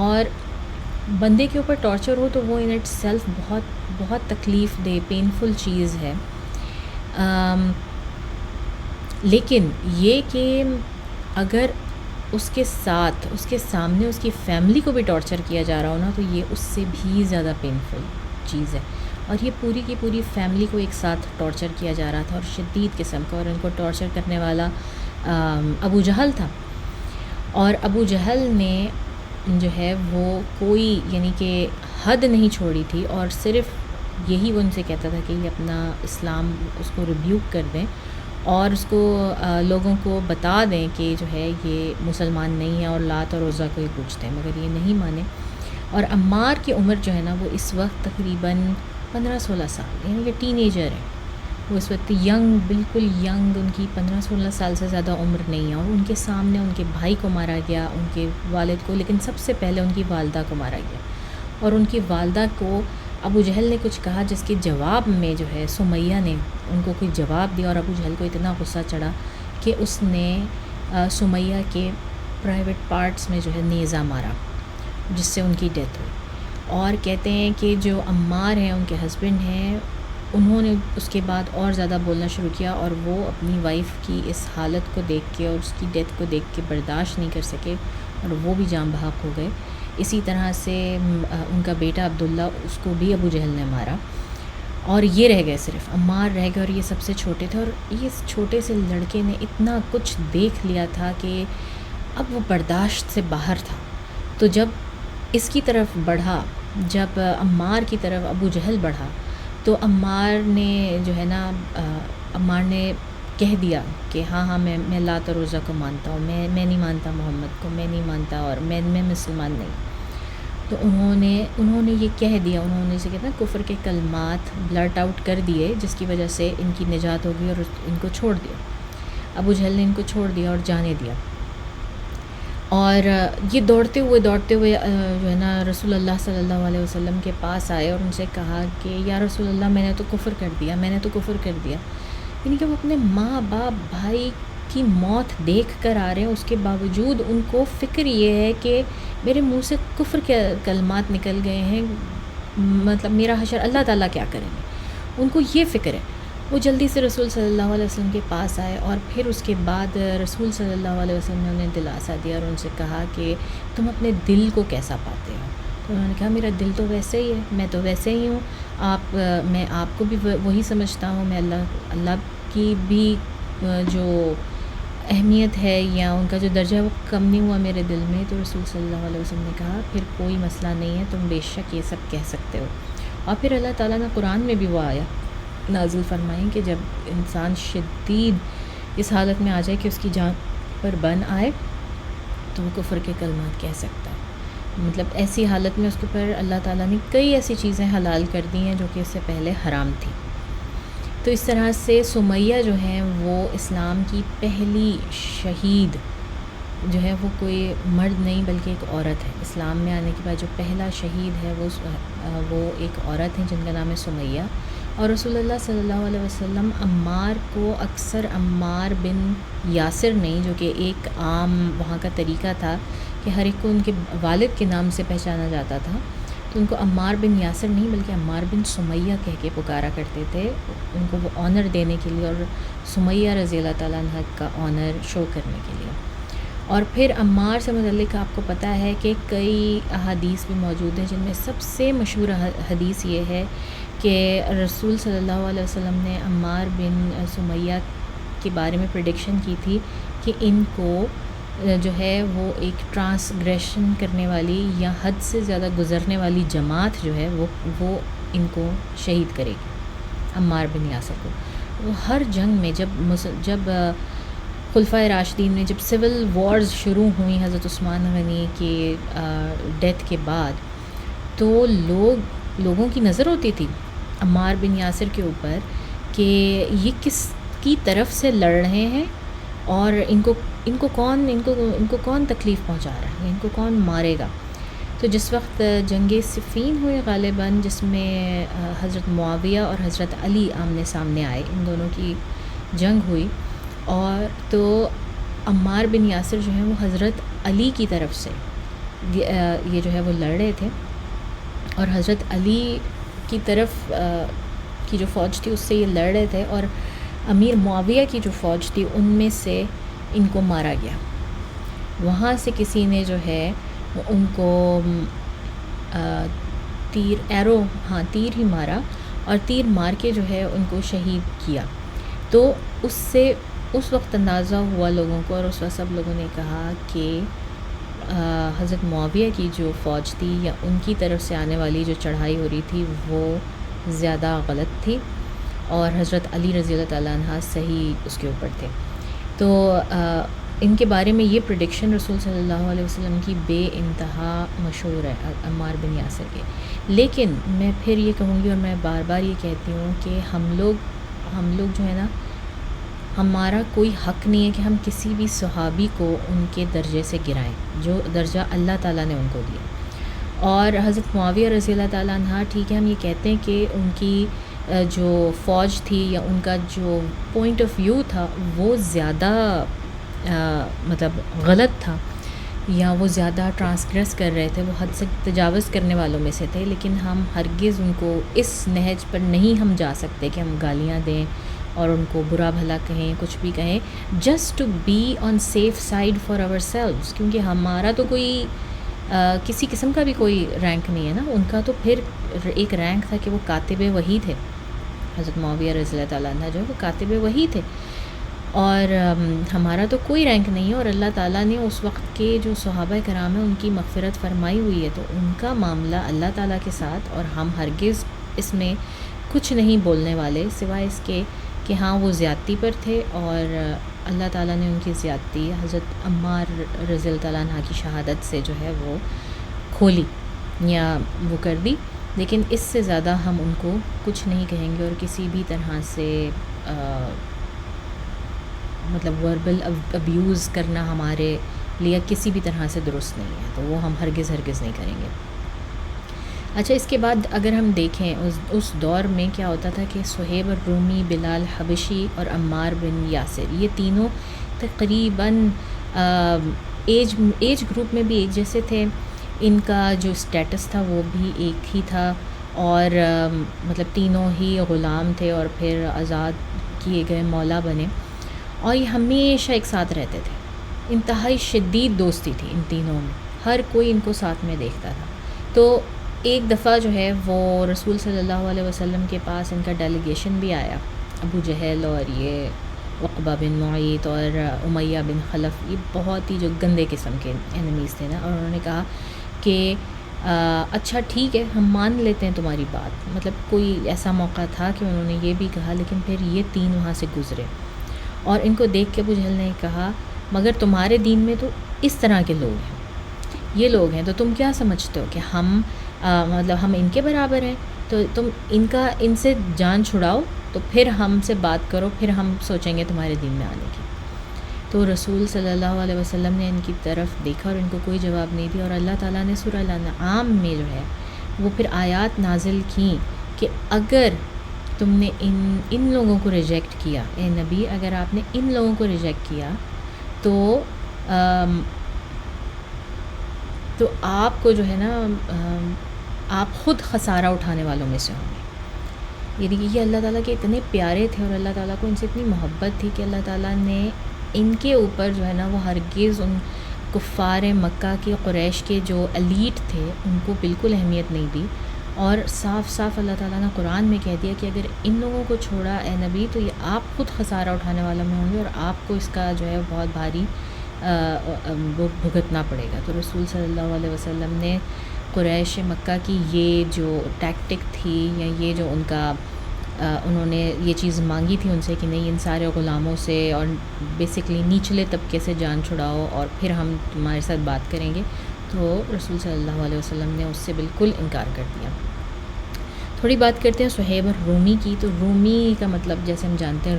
Speaker 1: اور بندے کے اوپر ٹارچر ہو تو وہ ان اٹ سیلف بہت تکلیف دہ، پینفل چیز ہے، لیکن یہ کہ اگر اس کے ساتھ، اس کے سامنے اس کی فیملی کو بھی ٹارچر کیا جا رہا ہو نا، تو یہ اس سے بھی زیادہ پینفل چیز ہے، اور یہ پوری کی پوری فیملی کو ایک ساتھ ٹارچر کیا جا رہا تھا، اور شدید قسم کا، اور ان کو ٹارچر کرنے والا ابو جہل تھا، اور ابو جہل نے جو ہے وہ کوئی یعنی کہ حد نہیں چھوڑی تھی، اور صرف یہی وہ ان سے کہتا تھا کہ یہ اپنا اسلام اس کو ریبیوک کر دیں، اور اس کو لوگوں کو بتا دیں کہ جو ہے یہ مسلمان نہیں ہے اور لات اور عزیٰ کو ہی پوجتے ہیں، مگر یہ نہیں مانے۔ اور عمار کی عمر جو ہے نا وہ اس وقت تقریباً 15-16 سال، یعنی کہ ٹین ایجر ہے، وہ اس وقت ینگ، بالکل ینگ، ان کی 15-16 سال سے زیادہ عمر نہیں ہے، اور ان کے سامنے ان کے بھائی کو مارا گیا، ان کے والد کو، لیکن سب سے پہلے ان کی والدہ کو مارا گیا. اور ان کی والدہ کو ابو جہل نے کچھ کہا جس کے جواب میں جو ہے سمیہ نے ان کو کوئی جواب دیا، اور ابو جہل کو اتنا غصہ چڑھا کہ اس نے سمیہ کے پرائیویٹ پارٹس میں جو ہے نیزہ مارا، جس سے ان کی ڈیتھ ہوئی. اور کہتے ہیں کہ جو عمار ہیں ان کے ہسبینڈ ہیں، انہوں نے اس کے بعد اور زیادہ بولنا شروع کیا، اور وہ اپنی وائف کی اس حالت کو دیکھ کے اور اس کی ڈیتھ کو دیکھ کے برداشت نہیں کر سکے، اور وہ بھی جاں بحق ہو گئے. اسی طرح سے ان کا بیٹا عبداللہ، اس کو بھی ابو جہل نے مارا، اور یہ رہ گئے، صرف عمار رہ گئے، اور یہ سب سے چھوٹے تھے. اور اس چھوٹے سے لڑکے نے اتنا کچھ دیکھ لیا تھا کہ اب وہ برداشت سے باہر تھا. تو جب اس کی طرف بڑھا، جب عمار کی طرف ابو جہل بڑھا، تو عمار نے جو ہے نا، عمار نے کہہ دیا کہ ہاں میں لات اور عزیٰ کو مانتا ہوں، میں نہیں مانتا محمد کو، میں نہیں مانتا، اور میں مسلمان نہیں. تو انہوں نے یہ کہہ دیا، انہوں نے اسے کہتے ہیں کفر کے کلمات بلرٹ آؤٹ کر دیے، جس کی وجہ سے ان کی نجات ہو گئی، اور ان کو چھوڑ دیا. ابو جہل نے ان کو چھوڑ دیا اور جانے دیا. اور یہ دوڑتے ہوئے جو ہے نا رسول اللہ صلی اللہ علیہ وسلم کے پاس آئے، اور ان سے کہا کہ یا رسول اللہ، میں نے تو کفر کر دیا. یعنی کہ وہ اپنے ماں باپ بھائی کی موت دیکھ کر آ رہے ہیں، اس کے باوجود ان کو فکر یہ ہے کہ میرے منہ سے کفر کے کلمات نکل گئے ہیں، مطلب میرا حشر اللہ تعالیٰ کیا کریں گے، ان کو یہ فکر ہے. وہ جلدی سے رسول صلی اللہ علیہ وسلم کے پاس آئے، اور پھر اس کے بعد رسول صلی اللہ علیہ وسلم نے انہیں دلاسا دیا، اور ان سے کہا کہ تم اپنے دل کو کیسا پاتے ہو؟ تو انہوں نے کہا میرا دل تو ویسے ہی ہے، میں تو ویسے ہی ہوں، میں آپ کو بھی وہی سمجھتا ہوں، میں اللہ کی بھی جو اہمیت ہے یا ان کا جو درجہ ہے وہ کم نہیں ہوا میرے دل میں. تو رسول صلی اللہ علیہ وسلم نے کہا پھر کوئی مسئلہ نہیں ہے، تم بے شک یہ سب کہہ سکتے ہو. اور پھر اللہ تعالیٰ نے قرآن میں بھی وہ آیا نازل فرمائیں کہ جب انسان شدید اس حالت میں آ جائے کہ اس کی جان پر بن آئے تو وہ کفر کے کلمات کہہ سکتا ہے. مطلب ایسی حالت میں اس کے اوپر اللہ تعالیٰ نے کئی ایسی چیزیں حلال کر دی ہیں جو کہ اس سے پہلے حرام تھی. تو اس طرح سے سمیہ جو ہیں وہ اسلام کی پہلی شہید جو ہے، وہ کوئی مرد نہیں بلکہ ایک عورت ہے. اسلام میں آنے کے بعد جو پہلا شہید ہے وہ ایک عورت ہے جن کا نام ہے سمیہ. اور رسول اللہ صلی اللہ علیہ وسلم عمار کو اکثر عمار بن یاسر نہیں، جو کہ ایک عام وہاں کا طریقہ تھا کہ ہر ایک کو ان کے والد کے نام سے پہچانا جاتا تھا، تو ان کو عمار بن یاسر نہیں بلکہ عمار بن سمیہ کہہ کے پکارا کرتے تھے، ان کو وہ آنر دینے کے لیے، اور سمیہ رضی اللہ تعالیٰ عنہ کا آنر شو کرنے کے لیے. اور پھر عمار سے متعلق آپ کو پتہ ہے کہ کئی احادیث بھی موجود ہیں، جن میں سب سے مشہور حدیث یہ ہے کہ رسول صلی اللہ علیہ وسلم نے عمار بن سمیہ کے بارے میں پریڈکشن کی تھی کہ ان کو جو ہے وہ ایک ٹرانسگریشن کرنے والی یا حد سے زیادہ گزرنے والی جماعت جو ہے وہ ان کو شہید کرے گی، عمار بن یاسر کو. وہ ہر جنگ میں جب خلفائے راشدین نے جب سول وارز شروع ہوئیں حضرت عثمان غنی کی ڈیتھ کے بعد، تو لوگوں کی نظر ہوتی تھی عمار بن یاسر کے اوپر کہ یہ کس کی طرف سے لڑ رہے ہیں، اور ان کو کون تکلیف پہنچا رہا ہے، ان کو کون مارے گا. تو جس وقت جنگ صفین ہوئے غالباً، جس میں حضرت معاویہ اور حضرت علی آمنے سامنے آئے، ان دونوں کی جنگ ہوئی، اور تو عمار بن یاسر جو ہیں وہ حضرت علی کی طرف سے یہ جو ہے وہ لڑ رہے تھے، اور حضرت علی کی طرف کی جو فوج تھی اس سے یہ لڑ رہے تھے، اور امیر معاویہ کی جو فوج تھی ان میں سے ان کو مارا گیا. وہاں سے کسی نے جو ہے ان کو تیر ہی مارا، اور تیر مار کے جو ہے ان کو شہید کیا. تو اس سے اس وقت اندازہ ہوا لوگوں کو، اور اس وقت سب لوگوں نے کہا کہ حضرت معاویہ کی جو فوج تھی یا ان کی طرف سے آنے والی جو چڑھائی ہو رہی تھی وہ زیادہ غلط تھی، اور حضرت علی رضی اللہ تعالیٰ عنہ صحیح اس کے اوپر تھے. تو ان کے بارے میں یہ پریڈکشن رسول صلی اللہ علیہ وسلم کی بے انتہا مشہور ہے عمار بن یاسر کے. لیکن میں پھر یہ کہوں گی، اور میں بار بار یہ کہتی ہوں کہ ہم لوگ ہم لوگ جو ہے نا، ہمارا کوئی حق نہیں ہے کہ ہم کسی بھی صحابی کو ان کے درجے سے گرائیں جو درجہ اللہ تعالیٰ نے ان کو دیا. اور حضرت معاویہ رضی اللہ تعالیٰ عنہ، ٹھیک ہے ہم یہ کہتے ہیں کہ ان کی جو فوج تھی یا ان کا جو پوائنٹ آف ویو تھا وہ زیادہ مطلب غلط تھا، یا وہ زیادہ ٹرانسگریس کر رہے تھے، وہ حد سے تجاوز کرنے والوں میں سے تھے، لیکن ہم ہرگز ان کو اس نہج پر نہیں ہم جا سکتے کہ ہم گالیاں دیں اور ان کو برا بھلا کہیں، کچھ بھی کہیں، just to be on safe side for ourselves. کیونکہ ہمارا تو کوئی کسی قسم کا بھی کوئی رینک نہیں ہے نا. ان کا تو پھر ایک رینک تھا کہ وہ کاتب وحی تھے. حضرت معاویہ رضی اللہ تعالیٰ عنہ جو ہے وہ کاتب وحی تھے، اور ہمارا تو کوئی رینک نہیں ہے. اور اللہ تعالیٰ نے اس وقت کے جو صحابہ کرام ہیں ان کی مغفرت فرمائی ہوئی ہے، تو ان کا معاملہ اللہ تعالیٰ کے ساتھ، اور ہم ہرگز اس میں کچھ نہیں بولنے والے سوائے اس کے کہ ہاں وہ زیادتی پر تھے، اور اللہ تعالیٰ نے ان کی زیادتی حضرت عمار رضی اللہ تعالیٰ عنہ کی شہادت سے جو ہے وہ کھولی یا وہ کر دی. لیکن اس سے زیادہ ہم ان کو کچھ نہیں کہیں گے، اور کسی بھی طرح سے مطلب وربل ابیوز کرنا ہمارے لیے کسی بھی طرح سے درست نہیں ہے، تو وہ ہم ہرگز نہیں کریں گے. اچھا، اس کے بعد اگر ہم دیکھیں اس دور میں کیا ہوتا تھا کہ صہیب الرومی، بلال حبشی اور عمار بن یاسر، یہ تینوں تقریباً ایج گروپ میں بھی ایک جیسے تھے. ان کا جو اسٹیٹس تھا وہ بھی ایک ہی تھا، اور مطلب تینوں ہی غلام تھے اور پھر آزاد کیے گئے مولا بنے، اور یہ ہمیشہ ایک ساتھ رہتے تھے. انتہائی شدید دوستی تھی ان تینوں میں، ہر کوئی ان کو ساتھ میں دیکھتا تھا. تو ایک دفعہ جو ہے وہ رسول صلی اللہ علیہ وسلم کے پاس ان کا ڈیلیگیشن بھی آیا. ابو جہل اور یہ عقبہ بن معیط اور امیہ بن خلف، یہ بہت ہی جو گندے قسم کے انیمیز تھے نا، اور انہوں نے کہا کہ اچھا ٹھیک ہے ہم مان لیتے ہیں تمہاری بات. مطلب کوئی ایسا موقع تھا کہ انہوں نے یہ بھی کہا، لیکن پھر یہ تین وہاں سے گزرے، اور ان کو دیکھ کے ابو جہل نے کہا مگر تمہارے دین میں تو اس طرح کے لوگ ہیں، یہ لوگ ہیں، تو تم کیا سمجھتے ہو کہ ہم مطلب ہم ان کے برابر ہیں؟ تو تم ان سے جان چھڑاؤ، تو پھر ہم سے بات کرو، پھر ہم سوچیں گے تمہارے دین میں آنے کی. تو رسول صلی اللہ علیہ وسلم نے ان کی طرف دیکھا اور ان کو کوئی جواب نہیں دیا، اور اللہ تعالیٰ نے سورہ الانعام میں جو ہے وہ پھر آیات نازل کیں کہ اگر تم نے ان لوگوں کو ریجیکٹ کیا، اے نبی اگر آپ نے ان لوگوں کو ریجیکٹ کیا تو آپ کو جو ہے نا آپ خود خسارہ اٹھانے والوں میں سے ہوں گے. یہ دیکھیے، یہ اللہ تعالیٰ کے اتنے پیارے تھے اور اللہ تعالیٰ کو ان سے اتنی محبت تھی کہ اللہ تعالیٰ نے ان کے اوپر جو ہے نا وہ ہرگز ان کفار مکہ کے قریش کے جو ایلیٹ تھے ان کو بالکل اہمیت نہیں دی، اور صاف صاف اللہ تعالیٰ نے قرآن میں کہہ دیا کہ اگر ان لوگوں کو چھوڑا اے نبی تو یہ آپ خود خسارہ اٹھانے والوں میں ہوں گے، اور آپ کو اس کا جو ہے بہت بھاری وہ بھگتنا پڑے گا. تو رسول صلی اللہ علیہ وسلم نے قریش مکہ کی یہ جو ٹیکٹک تھی، یا یہ جو ان کا انہوں نے یہ چیز مانگی تھی ان سے کہ نہیں ان سارے غلاموں سے اور بیسکلی نچلے طبقے سے جان چھڑاؤ اور پھر ہم تمہارے ساتھ بات کریں گے، تو رسول صلی اللہ علیہ وسلم نے اس سے بالکل انکار کر دیا. تھوڑی بات کرتے ہیں صہیب الرومی کی. تو رومی کا مطلب جیسے ہم جانتے ہیں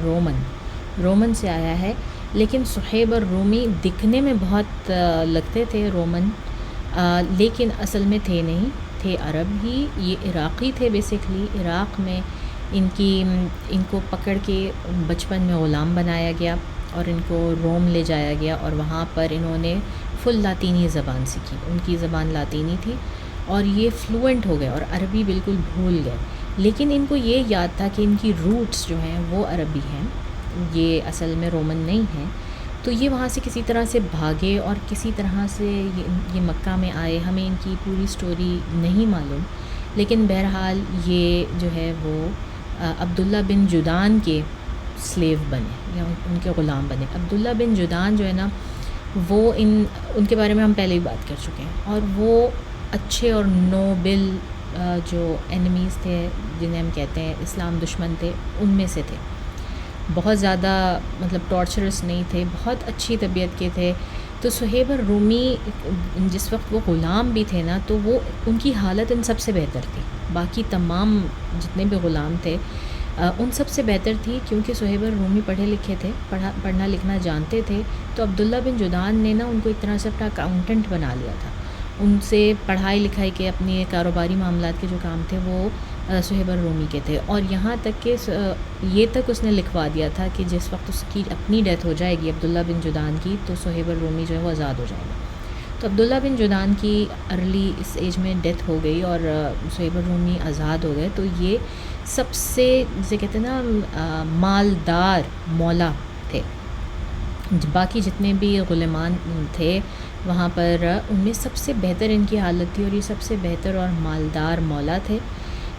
Speaker 1: رومن سے آیا ہے، لیکن صہیب الرومی دکھنے میں بہت لگتے تھے رومن، لیکن اصل میں تھے نہیں، تھے عرب ہی. یہ عراقی تھے بیسکلی. عراق میں ان کو پکڑ کے بچپن میں غلام بنایا گیا اور ان کو روم لے جایا گیا، اور وہاں پر انہوں نے فل لاطینی زبان سیکھی. ان کی زبان لاطینی تھی اور یہ فلوئنٹ ہو گئے اور عربی بالکل بھول گئے. لیکن ان کو یہ یاد تھا کہ ان کی روٹس جو ہیں وہ عربی ہیں، یہ اصل میں رومن نہیں ہیں. تو یہ وہاں سے کسی طرح سے بھاگے اور کسی طرح سے یہ مکہ میں آئے. ہمیں ان کی پوری سٹوری نہیں معلوم، لیکن بہرحال یہ جو ہے وہ عبداللہ بن جدان کے سلیو بنے یا ان کے غلام بنے. عبداللہ بن جدان جو ہے نا وہ ان کے بارے میں ہم پہلے ہی بات کر چکے ہیں، اور وہ اچھے اور نوبل جو اینیمیز تھے جنہیں ہم کہتے ہیں اسلام دشمن تھے ان میں سے تھے. بہت زیادہ مطلب ٹارچرس نہیں تھے، بہت اچھی طبیعت کے تھے. تو صہیب الرومی جس وقت وہ غلام بھی تھے نا تو وہ ان کی حالت ان سب سے بہتر تھی. باقی تمام جتنے بھی غلام تھے ان سب سے بہتر تھی کیونکہ صہیب الرومی پڑھے لکھے تھے، پڑھنا لکھنا جانتے تھے، تو عبداللہ بن جدعان نے نا ان کو ایک طرح سے اپنا اکاؤنٹنٹ بنا لیا تھا. ان سے پڑھائی لکھائی کے اپنے کاروباری معاملات کے جو کام تھے وہ صہیب الرومی کے تھے. اور یہاں تک کہ یہ تک اس نے لکھوا دیا تھا کہ جس وقت اس کی اپنی ڈیتھ ہو جائے گی عبداللہ بن جدعان کی، تو صہیب الرومی جو ہے وہ آزاد ہو جائے گا. تو عبداللہ بن جدعان کی ارلی اس ایج میں ڈیتھ ہو گئی اور صہیب الرومی آزاد ہو گئے. تو یہ سب سے جسے کہتے ہیں نا مالدار مولا تھے. باقی جتنے بھی غلامان تھے وہاں پر ان میں سب سے بہتر ان کی حالت تھی، اور یہ سب سے بہتر اور مالدار مولا تھے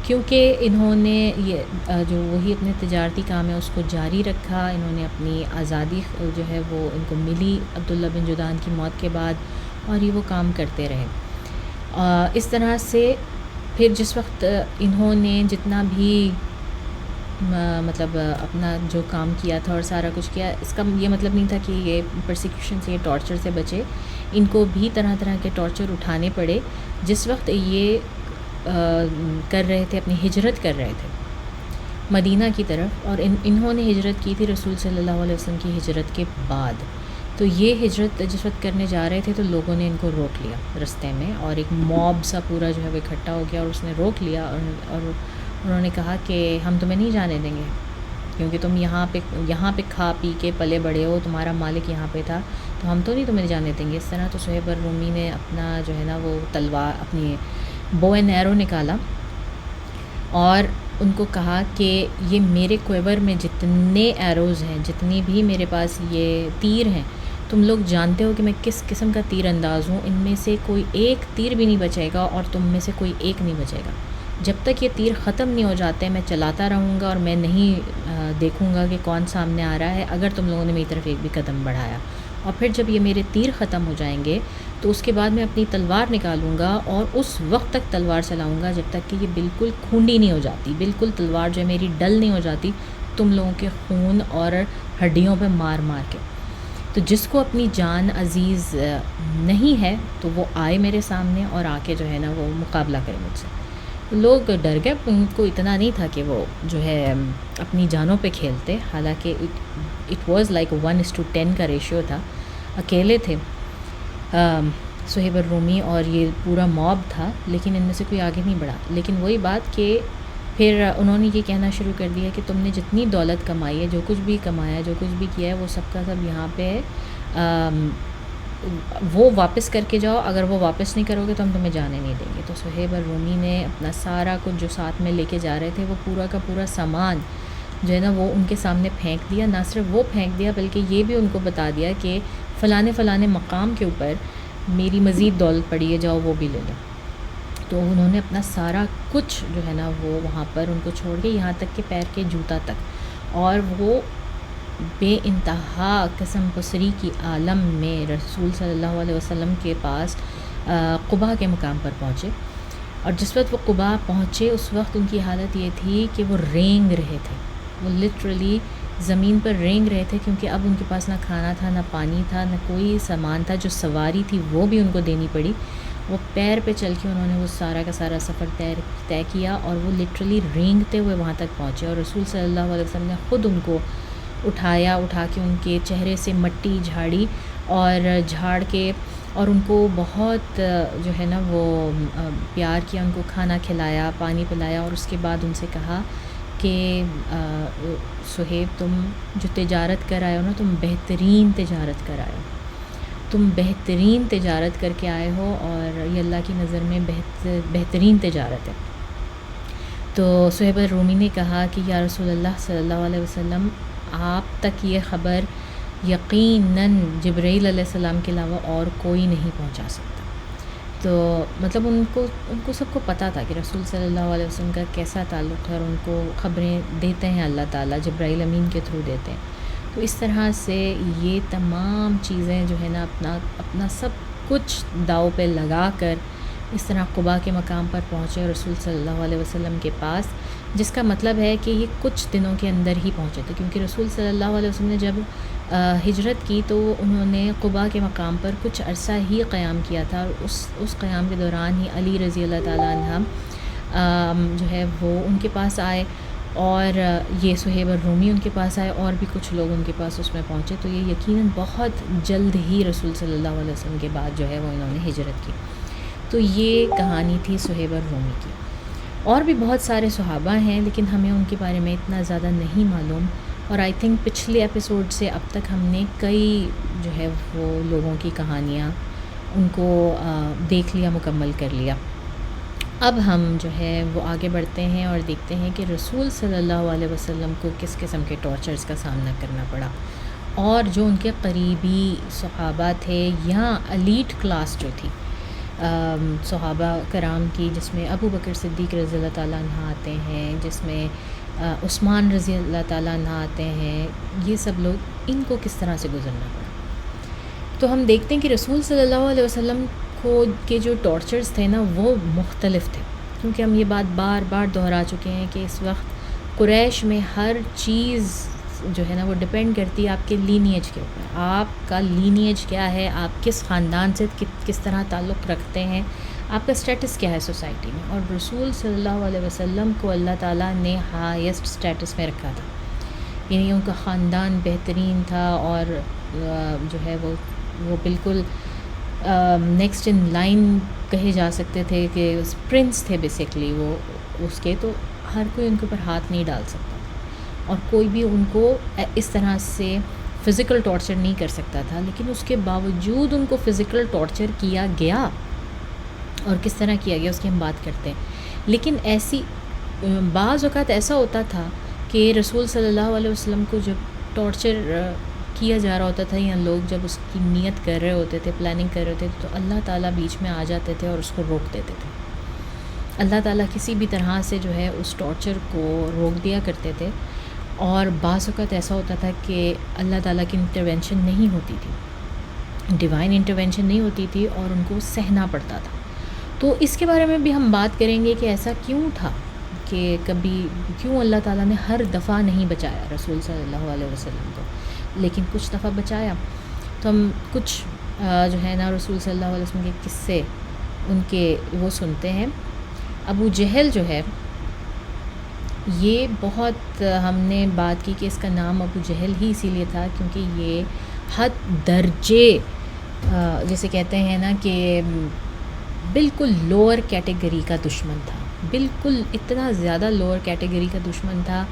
Speaker 1: کیونکہ انہوں نے یہ جو وہی اپنے تجارتی کام ہے اس کو جاری رکھا. انہوں نے اپنی آزادی جو ہے وہ ان کو ملی عبداللہ بن جدعان کی موت کے بعد، اور یہ وہ کام کرتے رہے. اس طرح سے پھر جس وقت انہوں نے جتنا بھی مطلب اپنا جو کام کیا تھا اور سارا کچھ کیا، اس کا یہ مطلب نہیں تھا کہ یہ پرسیکیوشن سے، یہ ٹارچر سے بچے. ان کو بھی طرح طرح کے ٹارچر اٹھانے پڑے. جس وقت یہ کر رہے تھے، اپنی ہجرت کر رہے تھے مدینہ کی طرف، اور انہوں نے ہجرت کی تھی رسول صلی اللہ علیہ وسلم کی ہجرت کے بعد. تو یہ ہجرت جس وقت کرنے جا رہے تھے تو لوگوں نے ان کو روک لیا رستے میں، اور ایک موب سا پورا جو ہے وہ اکٹھا ہو گیا اور اس نے روک لیا، اور انہوں نے کہا کہ ہم تمہیں نہیں جانے دیں گے کیونکہ تم یہاں پہ کھا پی کے پلے بڑے ہو، تمہارا مالک یہاں پہ تھا، تو ہم تو نہیں تمہیں جانے دیں گے اس طرح. تو صہیب الرومی نے اپنا جو ہے نا وہ تلوار، اپنی بو اینڈ ایرو نکالا اور ان کو کہا کہ یہ میرے کویور میں جتنے ایروز ہیں، جتنی بھی میرے پاس یہ تیر ہیں، تم لوگ جانتے ہو کہ میں کس قسم کا تیر انداز ہوں. ان میں سے کوئی ایک تیر بھی نہیں بچے گا اور تم میں سے کوئی ایک نہیں بچے گا. جب تک یہ تیر ختم نہیں ہو جاتے میں چلاتا رہوں گا، اور میں نہیں دیکھوں گا کہ کون سامنے آ رہا ہے اگر تم لوگوں نے میری طرف ایک بھی قدم بڑھایا. اور پھر جب یہ میرے تیر ختم ہو جائیں گے تو اس کے بعد میں اپنی تلوار نکالوں گا اور اس وقت تک تلوار چلاؤں گا جب تک کہ یہ بالکل کھونڈی نہیں ہو جاتی، بالکل تلوار جو ہے میری ڈل نہیں ہو جاتی تم لوگوں کے خون اور ہڈیوں پہ مار مار کے. تو جس کو اپنی جان عزیز نہیں ہے تو وہ آئے میرے سامنے اور آ کے جو ہے نا وہ مقابلہ کرے مجھ سے. لوگ ڈر گئے، ان کو اتنا نہیں تھا کہ وہ جو ہے اپنی جانوں پہ کھیلتے، حالانکہ اٹ واز لائک 1:10 کا ریشیو تھا. اکیلے تھے صہیب الرومی اور یہ پورا موب تھا، لیکن ان میں سے کوئی آگے نہیں بڑھا. لیکن وہی بات کہ پھر انہوں نے یہ کہنا شروع کر دیا کہ تم نے جتنی دولت کمائی ہے، جو کچھ بھی کمایا ہے، جو کچھ بھی کیا ہے، وہ سب کا سب یہاں پہ وہ واپس کر کے جاؤ. اگر وہ واپس نہیں کرو گے تو ہم تمہیں جانے نہیں دیں گے. تو صہیب الرومی نے اپنا سارا کچھ جو ساتھ میں لے کے جا رہے تھے وہ پورا کا پورا سامان جو ہے نا وہ ان کے سامنے پھینک دیا. نہ صرف وہ پھینک دیا بلکہ یہ بھی ان کو بتا دیا کہ فلانے مقام کے اوپر میری مزید دولت پڑی ہے، جاؤ وہ بھی لے لو. تو انہوں نے اپنا سارا کچھ جو ہے نا وہ وہاں پر ان کو چھوڑ کے، یہاں تک کہ پیر کے جوتا تک، اور وہ بے انتہا قسم پسری کی عالم میں رسول صلی اللہ علیہ وسلم کے پاس قباء کے مقام پر پہنچے. اور جس وقت وہ قباء پہنچے اس وقت ان کی حالت یہ تھی کہ وہ رینگ رہے تھے، وہ لٹرلی زمین پر رینگ رہے تھے، کیونکہ اب ان کے پاس نہ کھانا تھا، نہ پانی تھا، نہ کوئی سامان تھا. جو سواری تھی وہ بھی ان کو دینی پڑی. وہ پیر پہ چل کے انہوں نے وہ سارا کا سارا سفر طے کیا، اور وہ لٹرلی رینگتے ہوئے وہاں تک پہنچے. اور رسول صلی اللہ علیہ وسلم نے خود ان کو اٹھا کے ان کے چہرے سے مٹی جھاڑی اور جھاڑ کے، اور ان کو بہت جو ہے نا وہ پیار کیا، ان کو کھانا کھلایا، پانی پلایا، اور اس کے بعد ان سے کہا کہ صہیب تم جو تجارت کر آئے ہو نا، تم بہترین تجارت کر آئے ہو، تم بہترین تجارت کر کے آئے ہو، اور یہ اللہ کی نظر میں بہترین تجارت ہے. تو صہیب الرومی نے کہا کہ یا رسول اللہ صلی اللہ علیہ وسلم، آپ تک یہ خبر یقیناً جبرائیل علیہ السلام کے علاوہ اور کوئی نہیں پہنچا سکتا. تو مطلب ان کو سب کو پتہ تھا کہ رسول صلی اللہ علیہ وسلم کا کیسا تعلق ہے، اور ان کو خبریں دیتے ہیں اللہ تعالیٰ، جبرائیل امین کے تھرو دیتے ہیں. تو اس طرح سے یہ تمام چیزیں جو ہے نا اپنا سب کچھ داؤ پہ لگا کر اس طرح قباء کے مقام پر پہنچے رسول صلی اللہ علیہ وسلم کے پاس، جس کا مطلب ہے کہ یہ کچھ دنوں کے اندر ہی پہنچے تھے، کیونکہ رسول صلی اللہ علیہ وسلم نے جب ہجرت کی تو انہوں نے قباء کے مقام پر کچھ عرصہ ہی قیام کیا تھا، اور اس قیام کے دوران ہی علی رضی اللہ تعالیٰ عنہ جو ہے وہ ان کے پاس آئے، اور یہ صہیب الرومی ان کے پاس آئے اور بھی کچھ لوگ ان کے پاس اس میں پہنچے. تو یہ یقیناً بہت جلد ہی رسول صلی اللہ علیہ وسلم کے بعد جو ہے وہ انہوں نے ہجرت کی. تو یہ کہانی تھی صہیب الرومی کی. اور بھی بہت سارے صحابہ ہیں لیکن ہمیں ان کے بارے میں اتنا زیادہ نہیں معلوم, اور آئی تھنک پچھلے ایپیسوڈ سے اب تک ہم نے کئی جو ہے وہ لوگوں کی کہانیاں ان کو دیکھ لیا, مکمل کر لیا. اب ہم جو ہے وہ آگے بڑھتے ہیں اور دیکھتے ہیں کہ رسول صلی اللہ علیہ وسلم کو کس قسم کے ٹارچرز کا سامنا کرنا پڑا, اور جو ان کے قریبی صحابہ تھے یا ایلیٹ کلاس جو تھی صحابہ کرام کی, جس میں ابو بکر صدیق رضی اللہ تعالیٰ عنہ آتے ہیں, جس میں عثمان رضی اللہ تعالیٰ عنہ آتے ہیں, یہ سب لوگ ان کو کس طرح سے گزرنا پڑا. تو ہم دیکھتے ہیں کہ رسول صلی اللہ علیہ وسلم کو کے جو ٹارچرز تھے نا وہ مختلف تھے, کیونکہ ہم یہ بات بار بار دہرا چکے ہیں کہ اس وقت قریش میں ہر چیز جو ہے نا وہ ڈپینڈ کرتی ہے آپ کے لینیج کے اوپر. آپ کا لینیج کیا ہے, آپ کس خاندان سے کس طرح تعلق رکھتے ہیں, آپ کا اسٹیٹس کیا ہے سوسائٹی میں. اور رسول صلی اللہ علیہ وسلم کو اللہ تعالیٰ نے ہائیسٹ اسٹیٹس میں رکھا تھا, یعنی ان کا خاندان بہترین تھا, اور جو ہے وہ بالکل نیکسٹ ان لائن کہے جا سکتے تھے کہ پرنس تھے بیسکلی وہ اس کے. تو ہر کوئی ان کے اوپر ہاتھ نہیں ڈال سکتا تھا, اور کوئی بھی ان کو اس طرح سے فزیکل ٹارچر نہیں کر سکتا تھا. لیکن اس کے باوجود ان کو فزیکل ٹارچر کیا گیا, اور کس طرح کیا گیا اس کی ہم بات کرتے ہیں. لیکن ایسی بعض اوقات ایسا ہوتا تھا کہ رسول صلی اللہ علیہ وسلم کو جب ٹارچر کیا جا رہا ہوتا تھا, یا لوگ جب اس کی نیت کر رہے ہوتے تھے, پلاننگ کر رہے ہوتے تھے, تو اللہ تعالیٰ بیچ میں آ جاتے تھے اور اس کو روک دیتے تھے. اللہ تعالیٰ کسی بھی طرح سے جو ہے اس ٹارچر کو روک دیا کرتے تھے. اور بعض اوقات ایسا ہوتا تھا کہ اللہ تعالیٰ کی انٹرونشن نہیں ہوتی تھی, ڈیوائن انٹرونشن نہیں ہوتی تھی, اور ان کو سہنا پڑتا تھا. تو اس کے بارے میں بھی ہم بات کریں گے کہ ایسا کیوں تھا, کہ کیوں اللہ تعالیٰ نے ہر دفعہ نہیں بچایا رسول صلی اللہ علیہ وسلم کو, لیکن کچھ دفعہ بچایا. تو ہم کچھ جو ہے نا رسول صلی اللہ علیہ وسلم کے قصے ان کے وہ سنتے ہیں. ابو جہل جو ہے یہ بہت ہم نے بات کی کہ اس کا نام ابو جہل ہی اسی لیے تھا کیونکہ یہ حد درجے جسے کہتے ہیں نا کہ بالکل لوور کیٹیگری کا دشمن تھا, بالکل اتنا زیادہ لوور کیٹیگری کا دشمن تھا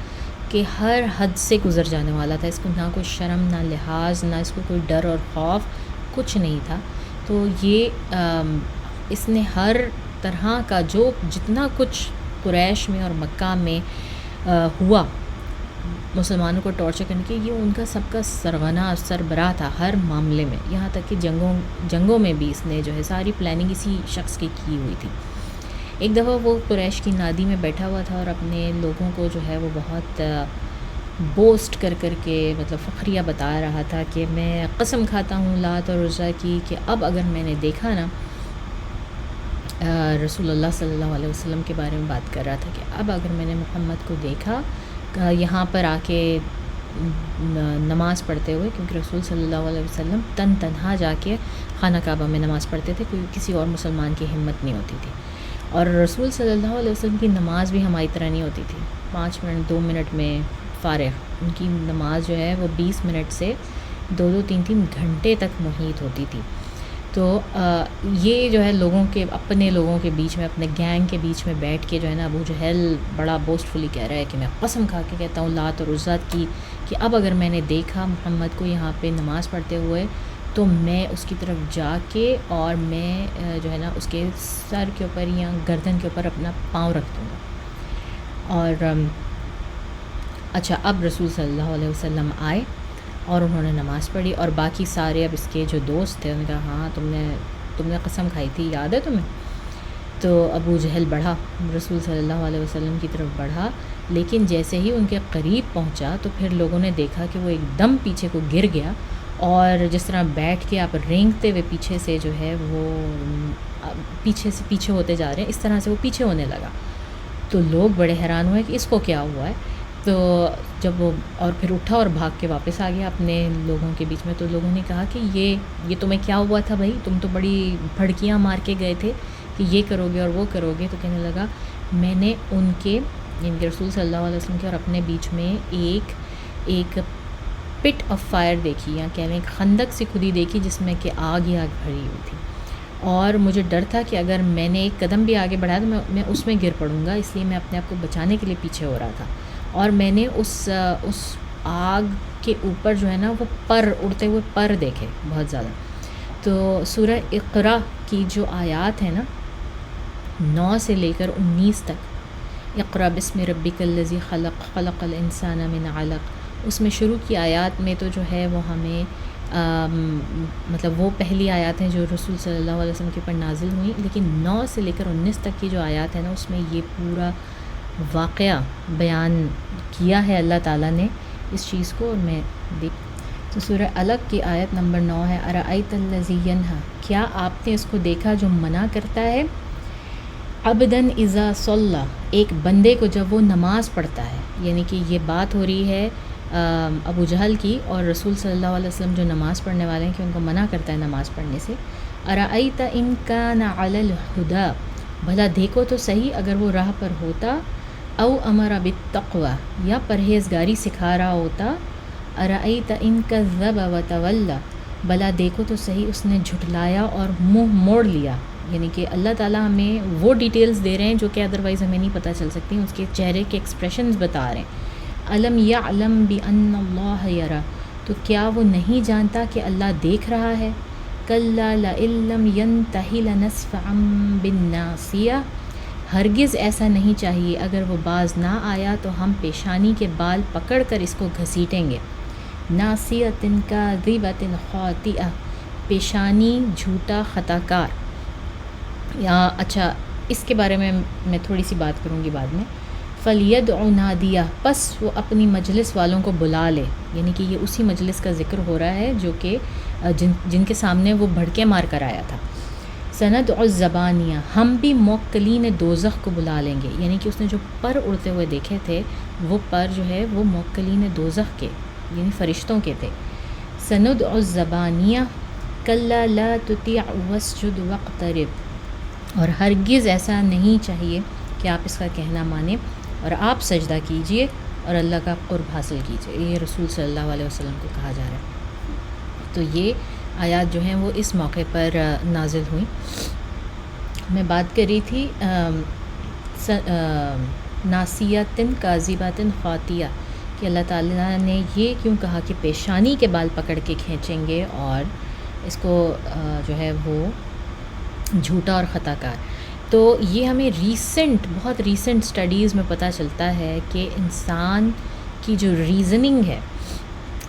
Speaker 1: کہ ہر حد سے گزر جانے والا تھا. اس کو نہ کوئی شرم, نہ لحاظ, نہ اس کو کوئی ڈر اور خوف, کچھ نہیں تھا. تو یہ اس نے ہر طرح کا جتنا کچھ قریش میں اور مکہ میں ہوا مسلمانوں کو ٹارچر کرنے کے, یہ ان کا سب کا سرغنہ سربراہ تھا ہر معاملے میں. یہاں تک کہ جنگوں میں بھی اس نے جو ہے ساری پلاننگ اسی شخص کی ہوئی تھی. ایک دفعہ وہ قریش کی نادی میں بیٹھا ہوا تھا اور اپنے لوگوں کو جو ہے وہ بہت بوسٹ کر کے مطلب فخریہ بتا رہا تھا کہ میں قسم کھاتا ہوں لات اور عزیٰ کی کہ اب اگر میں نے دیکھا نا, رسول اللہ صلی اللہ علیہ وسلم کے بارے میں بات کر رہا تھا کہ اب اگر میں نے محمد کو دیکھا یہاں پر آ کے نماز پڑھتے ہوئے, کیونکہ رسول صلی اللہ علیہ وسلم تنہا جا کے خانہ کعبہ میں نماز پڑھتے تھے, کوئی کسی اور مسلمان کی ہمت نہیں ہوتی تھی. اور رسول صلی اللہ علیہ وسلم کی نماز بھی ہماری طرح نہیں ہوتی تھی 5 منٹ 2 منٹ میں فارغ. ان کی نماز جو ہے وہ 20 منٹ سے 2 3 گھنٹے تک محیط ہوتی تھی. تو یہ جو ہے اپنے لوگوں کے بیچ میں, اپنے گینگ کے بیچ میں بیٹھ کے جو ہے نا ابو جہل بڑا بوسٹفلی کہہ رہا ہے کہ میں قسم کھا کے کہتا ہوں لات اور عزیٰ کی کہ اب اگر میں نے دیکھا محمد کو یہاں پہ نماز پڑھتے ہوئے تو میں اس کی طرف جا کے اور میں جو ہے نا اس کے سر کے اوپر یا گردن کے اوپر اپنا پاؤں رکھ دوں گا. اور اچھا, اب رسول صلی اللہ علیہ وسلم آئے اور انہوں نے نماز پڑھی, اور باقی سارے اب اس کے جو دوست تھے ان کا ہاں تم نے قسم کھائی تھی, یاد ہے تمہیں. تو ابو جہل بڑھا, رسول صلی اللہ علیہ وسلم کی طرف بڑھا, لیکن جیسے ہی ان کے قریب پہنچا تو پھر لوگوں نے دیکھا کہ وہ ایک دم پیچھے کو گر گیا, اور جس طرح بیٹھ کے آپ رینگتے ہوئے پیچھے سے جو ہے وہ پیچھے ہوتے جا رہے ہیں, اس طرح سے وہ پیچھے ہونے لگا. تو لوگ بڑے حیران ہوئے کہ اس کو کیا ہوا ہے. تو جب وہ اور پھر اٹھا اور بھاگ کے واپس آ گیا اپنے لوگوں کے بیچ میں, تو لوگوں نے کہا کہ یہ تمہیں کیا ہوا تھا بھائی, تم تو بڑی بھڑکیاں مار کے گئے تھے کہ یہ کرو گے اور وہ کرو گے. تو کہنے لگا میں نے ان کے یعنی کہ رسول صلی اللہ علیہ وسلم کے اور اپنے بیچ میں ایک پٹ آف فائر دیکھی، یا کہہ لیں ایک خندق سی کھدی دیکھی جس میں کہ آگ ہی آگ بھری ہوئی تھی، اور مجھے ڈر تھا کہ اگر میں نے ایک قدم بھی آگے بڑھایا تو میں اس میں گر پڑوں گا، اس لیے میں اپنے آپ کو بچانے کے لیے پیچھے ہو رہا تھا، اور میں نے اس آگ کے اوپر جو ہے نا وہ اڑتے ہوئے پر دیکھے بہت زیادہ۔ تو سورہ اقرا کی جو آیات ہیں نا 9 سے لے کر 19 تک، اقرا بسم ربک الذی خلق خلق الانسان من علق، اس میں شروع کی آیات میں تو جو ہے وہ ہمیں مطلب وہ پہلی آیات ہیں جو رسول صلی اللہ علیہ وسلم کے اوپر نازل ہوئیں، لیکن 9 سے لے کر 19 تک کی جو آیات ہیں نا اس میں یہ پورا واقعہ بیان کیا ہے اللہ تعالیٰ نے اس چیز کو۔ اور میں تو سورہ علق کی آیت نمبر 9 ہے، ارأیت الذی ینہی، کیا آپ نے اس کو دیکھا جو منع کرتا ہے، عبداً اذا صلی، ایک بندے کو جب وہ نماز پڑھتا ہے، یعنی کہ یہ بات ہو رہی ہے ابو جہل کی، اور رسول صلی اللہ علیہ وسلم جو نماز پڑھنے والے ہیں کہ ان کو منع کرتا ہے نماز پڑھنے سے۔ ارأیت ان کان علی الہدی، بھلا دیکھو تو صحیح اگر وہ راہ پر ہوتا، او امر بالتقوی، یا پرہیزگاری سکھا رہا ہوتا، ارأیت ان کذب وتولی، بھلا دیکھو تو صحیح اس نے جھٹلایا اور منہ موڑ لیا، یعنی کہ اللہ تعالیٰ ہمیں وہ ڈیٹیلز دے رہے ہیں جو کہ ادروائز ہمیں نہیں پتہ چل سکتی، اس کے چہرے کے ایکسپریشنز بتا رہے ہیں۔ الم یعلم بان اللہ یری، تو کیا وہ نہیں جانتا کہ اللہ دیکھ رہا ہے، کلا لئن لم ینتہی لنسفعا بالناصیہ، ہرگز ایسا نہیں چاہیے اگر وہ باز نہ آیا تو ہم پیشانی کے بال پکڑ کر اس کو گھسیٹیں گے، ناصیۃ کاذبۃ خاطئہ، پیشانی جھوٹا خطا کار۔ یا اچھا اس کے بارے میں تھوڑی سی بات کروں گی بعد میں۔ فلیدع نادیہ، پس وہ اپنی مجلس والوں کو بلا لے، یعنی کہ یہ اسی مجلس کا ذکر ہو رہا ہے جو کہ جن کے سامنے وہ بھڑکے مار کر آیا تھا۔ سندع الزبانیہ، ہم بھی موکلین دوزخ کو بلا لیں گے، یعنی کہ اس نے جو پر اڑتے ہوئے دیکھے تھے وہ پر جو ہے وہ موکلین دوزخ کے یعنی فرشتوں کے تھے۔ سندع الزبانیہ کلا لا تطیع واسجد واقترب، اور ہرگز ایسا نہیں چاہیے کہ آپ اس کا کہنا مانیں اور آپ سجدہ کیجئے اور اللہ کا قرب حاصل کیجئے، یہ رسول صلی اللہ علیہ وسلم کو کہا جا رہا ہے۔ تو یہ آیات جو ہیں وہ اس موقع پر نازل ہوئیں۔ میں بات کر رہی تھی ناصیۃ کاذبۃ خاطئہ، کہ اللہ تعالیٰ نے یہ کیوں کہا کہ پیشانی کے بال پکڑ کے کھینچیں گے اور اس کو جو ہے وہ جھوٹا اور خطا کار۔ تو یہ ہمیں بہت ریسنٹ سٹڈیز میں پتہ چلتا ہے کہ انسان کی جو ریزننگ ہے،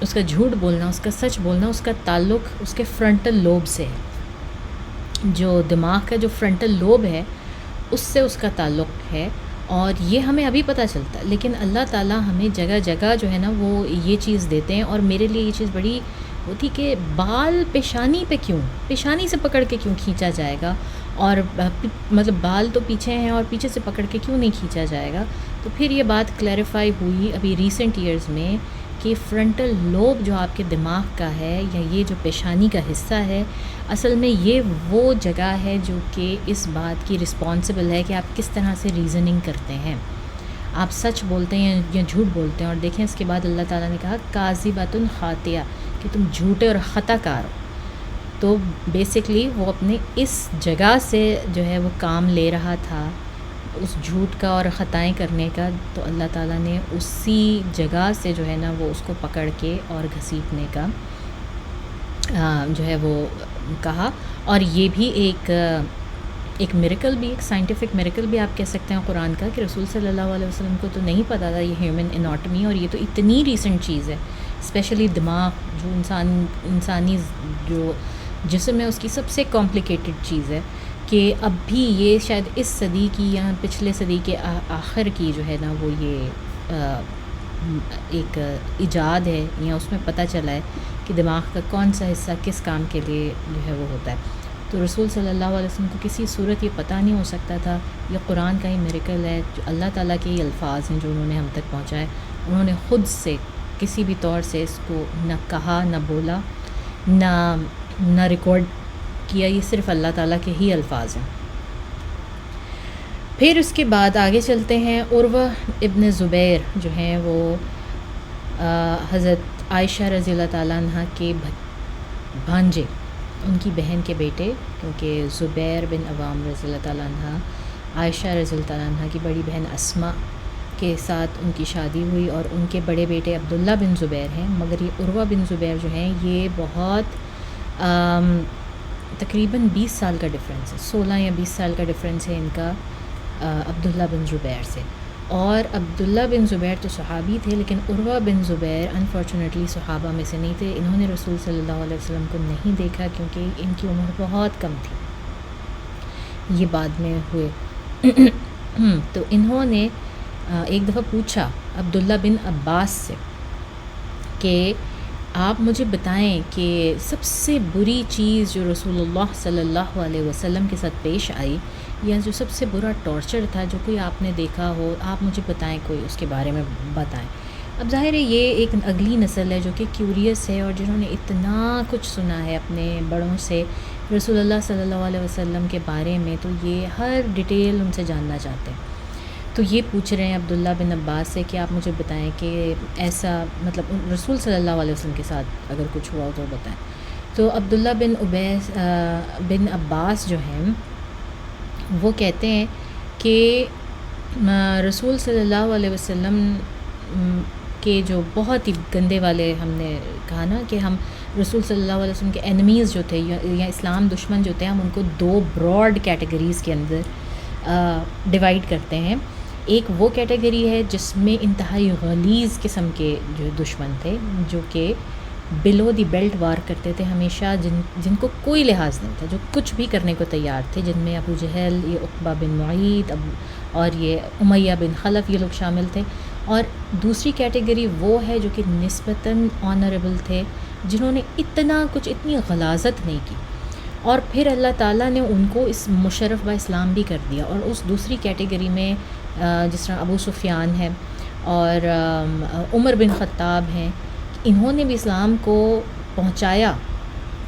Speaker 1: اس کا جھوٹ بولنا، اس کا سچ بولنا، اس کا تعلق اس کے فرنٹل لوب سے ہے، جو دماغ کا جو فرنٹل لوب ہے اس سے اس کا تعلق ہے، اور یہ ہمیں ابھی پتہ چلتا ہے، لیکن اللہ تعالیٰ ہمیں جگہ جگہ جو ہے نا وہ یہ چیز دیتے ہیں۔ اور میرے لیے یہ چیز بڑی وہ تھی کہ بال پیشانی پہ کیوں، پیشانی سے پکڑ کے کیوں کھینچا جائے گا، اور مطلب بال تو پیچھے ہیں اور پیچھے سے پکڑ کے کیوں نہیں کھینچا جائے گا۔ تو پھر یہ بات کلیریفائی ہوئی ابھی ریسنٹ ایئرز میں کہ فرنٹل لوب جو آپ کے دماغ کا ہے، یا یہ جو پیشانی کا حصہ ہے، اصل میں یہ وہ جگہ ہے جو کہ اس بات کی رسپانسبل ہے کہ آپ کس طرح سے ریزننگ کرتے ہیں، آپ سچ بولتے ہیں یا جھوٹ بولتے ہیں۔ اور دیکھیں اس کے بعد اللہ تعالیٰ نے کہا کاذبۃ خاطئہ، کہ تم جھوٹے اور خطا کار ہو۔ تو بیسکلی وہ اپنے اس جگہ سے جو ہے وہ کام لے رہا تھا، اس جھوٹ کا اور خطائیں کرنے کا، تو اللہ تعالیٰ نے اسی جگہ سے جو ہے نا وہ اس کو پکڑ کے اور گھسیٹنے کا جو ہے وہ کہا۔ اور یہ بھی ایک میریکل بھی، ایک سائنٹیفک میریکل بھی آپ کہہ سکتے ہیں قرآن کا، کہ رسول صلی اللہ علیہ وسلم کو تو نہیں پتہ تھا یہ ہیومن اناٹمی، اور یہ تو اتنی ریسنٹ چیز ہے، اسپیشلی دماغ جو انسانی جو جسم ہے اس کی سب سے کمپلیکیٹڈ چیز ہے، کہ اب بھی یہ شاید اس صدی کی یا پچھلے صدی کے آخر کی جو ہے نا وہ یہ ایک ایجاد ہے، یا اس میں پتہ چلا ہے کہ دماغ کا کون سا حصہ کس کام کے لیے جو ہے وہ ہوتا ہے۔ تو رسول صلی اللہ علیہ وسلم کو کسی صورت یہ پتہ نہیں ہو سکتا تھا، یہ قرآن کا ہی میریکل ہے، جو اللہ تعالیٰ کے ہی الفاظ ہیں جو انہوں نے ہم تک پہنچائے، انہوں نے خود سے کسی بھی طور سے اس کو نہ کہا، نہ بولا، نہ ریکارڈ کیا، یہ صرف اللہ تعالیٰ کے ہی الفاظ ہیں۔ پھر اس کے بعد آگے چلتے ہیں. عروہ ابن زبیر جو ہیں وہ حضرت عائشہ رضی اللہ تعالیٰ عنہ کے بھانجے، ان کی بہن کے بیٹے، کیونکہ زبیر بن عوام رضی اللہ تعالیٰ عنہ عائشہ رضی اللہ تعالیٰ عنہ کی بڑی بہن اسماء کے ساتھ ان کی شادی ہوئی، اور ان کے بڑے بیٹے عبداللہ بن زبیر ہیں. مگر یہ عروہ بن زبیر جو ہیں یہ بہت تقریباً 20 سال کا ڈفرینس ہے، 16 یا 20 سال کا ڈفرینس ہے ان کا عبداللہ بن زبیر سے. اور عبداللہ بن زبیر تو صحابی تھے، لیکن عروہ بن زبیر انفارچونیٹلی صحابہ میں سے نہیں تھے. انہوں نے رسول صلی اللہ علیہ وسلم کو نہیں دیکھا کیونکہ ان کی عمر بہت کم تھی، یہ بعد میں ہوئے. تو انہوں نے ایک دفعہ پوچھا عبداللہ بن عباس سے کہ آپ مجھے بتائیں کہ سب سے بری چیز جو رسول اللہ صلی اللہ علیہ وسلم کے ساتھ پیش آئی، یا جو سب سے برا ٹارچر تھا جو کوئی آپ نے دیکھا ہو، آپ مجھے بتائیں، کوئی اس کے بارے میں بتائیں. اب ظاہر ہے یہ ایک اگلی نسل ہے جو کہ کیوریس ہے، اور جنہوں نے اتنا کچھ سنا ہے اپنے بڑوں سے رسول اللہ صلی اللہ علیہ وسلم کے بارے میں، تو یہ ہر ڈیٹیل ان سے جاننا چاہتے ہیں. تو یہ پوچھ رہے ہیں عبداللہ بن عباس سے کہ آپ مجھے بتائیں کہ ایسا مطلب رسول صلی اللہ علیہ وسلم کے ساتھ اگر کچھ ہوا ہو تو بتائیں. تو عبداللہ بن عباس جو ہیں وہ کہتے ہیں کہ رسول صلی اللہ علیہ وسلم کے جو بہت ہی گندے والے، ہم نے کہا نا کہ ہم رسول صلی اللہ علیہ وسلم کے اینیمیز جو تھے یا اسلام دشمن جو تھے، ہم ان کو 2 براڈ کیٹیگریز کے اندر ڈیوائیڈ کرتے ہیں. ایک وہ کیٹیگری ہے جس میں انتہائی غلیظ قسم کے جو دشمن تھے، جو کہ بلو دی بیلٹ وار کرتے تھے ہمیشہ، جن کو کوئی لحاظ نہیں تھا، جو کچھ بھی کرنے کو تیار تھے، جن میں ابو جہل، یہ عقبہ بن معیط اور یہ امیہ بن خلف، یہ لوگ شامل تھے. اور دوسری کیٹیگری وہ ہے جو کہ نسبتاً آنریبل تھے، جنہوں نے اتنا کچھ، اتنی غلاظت نہیں کی، اور پھر اللہ تعالیٰ نے ان کو اس مشرف با اسلام بھی کر دیا. اور اس دوسری کیٹیگری میں جس طرح ابو سفیان ہے اور عمر بن خطاب ہیں، انہوں نے بھی اسلام کو پہنچایا،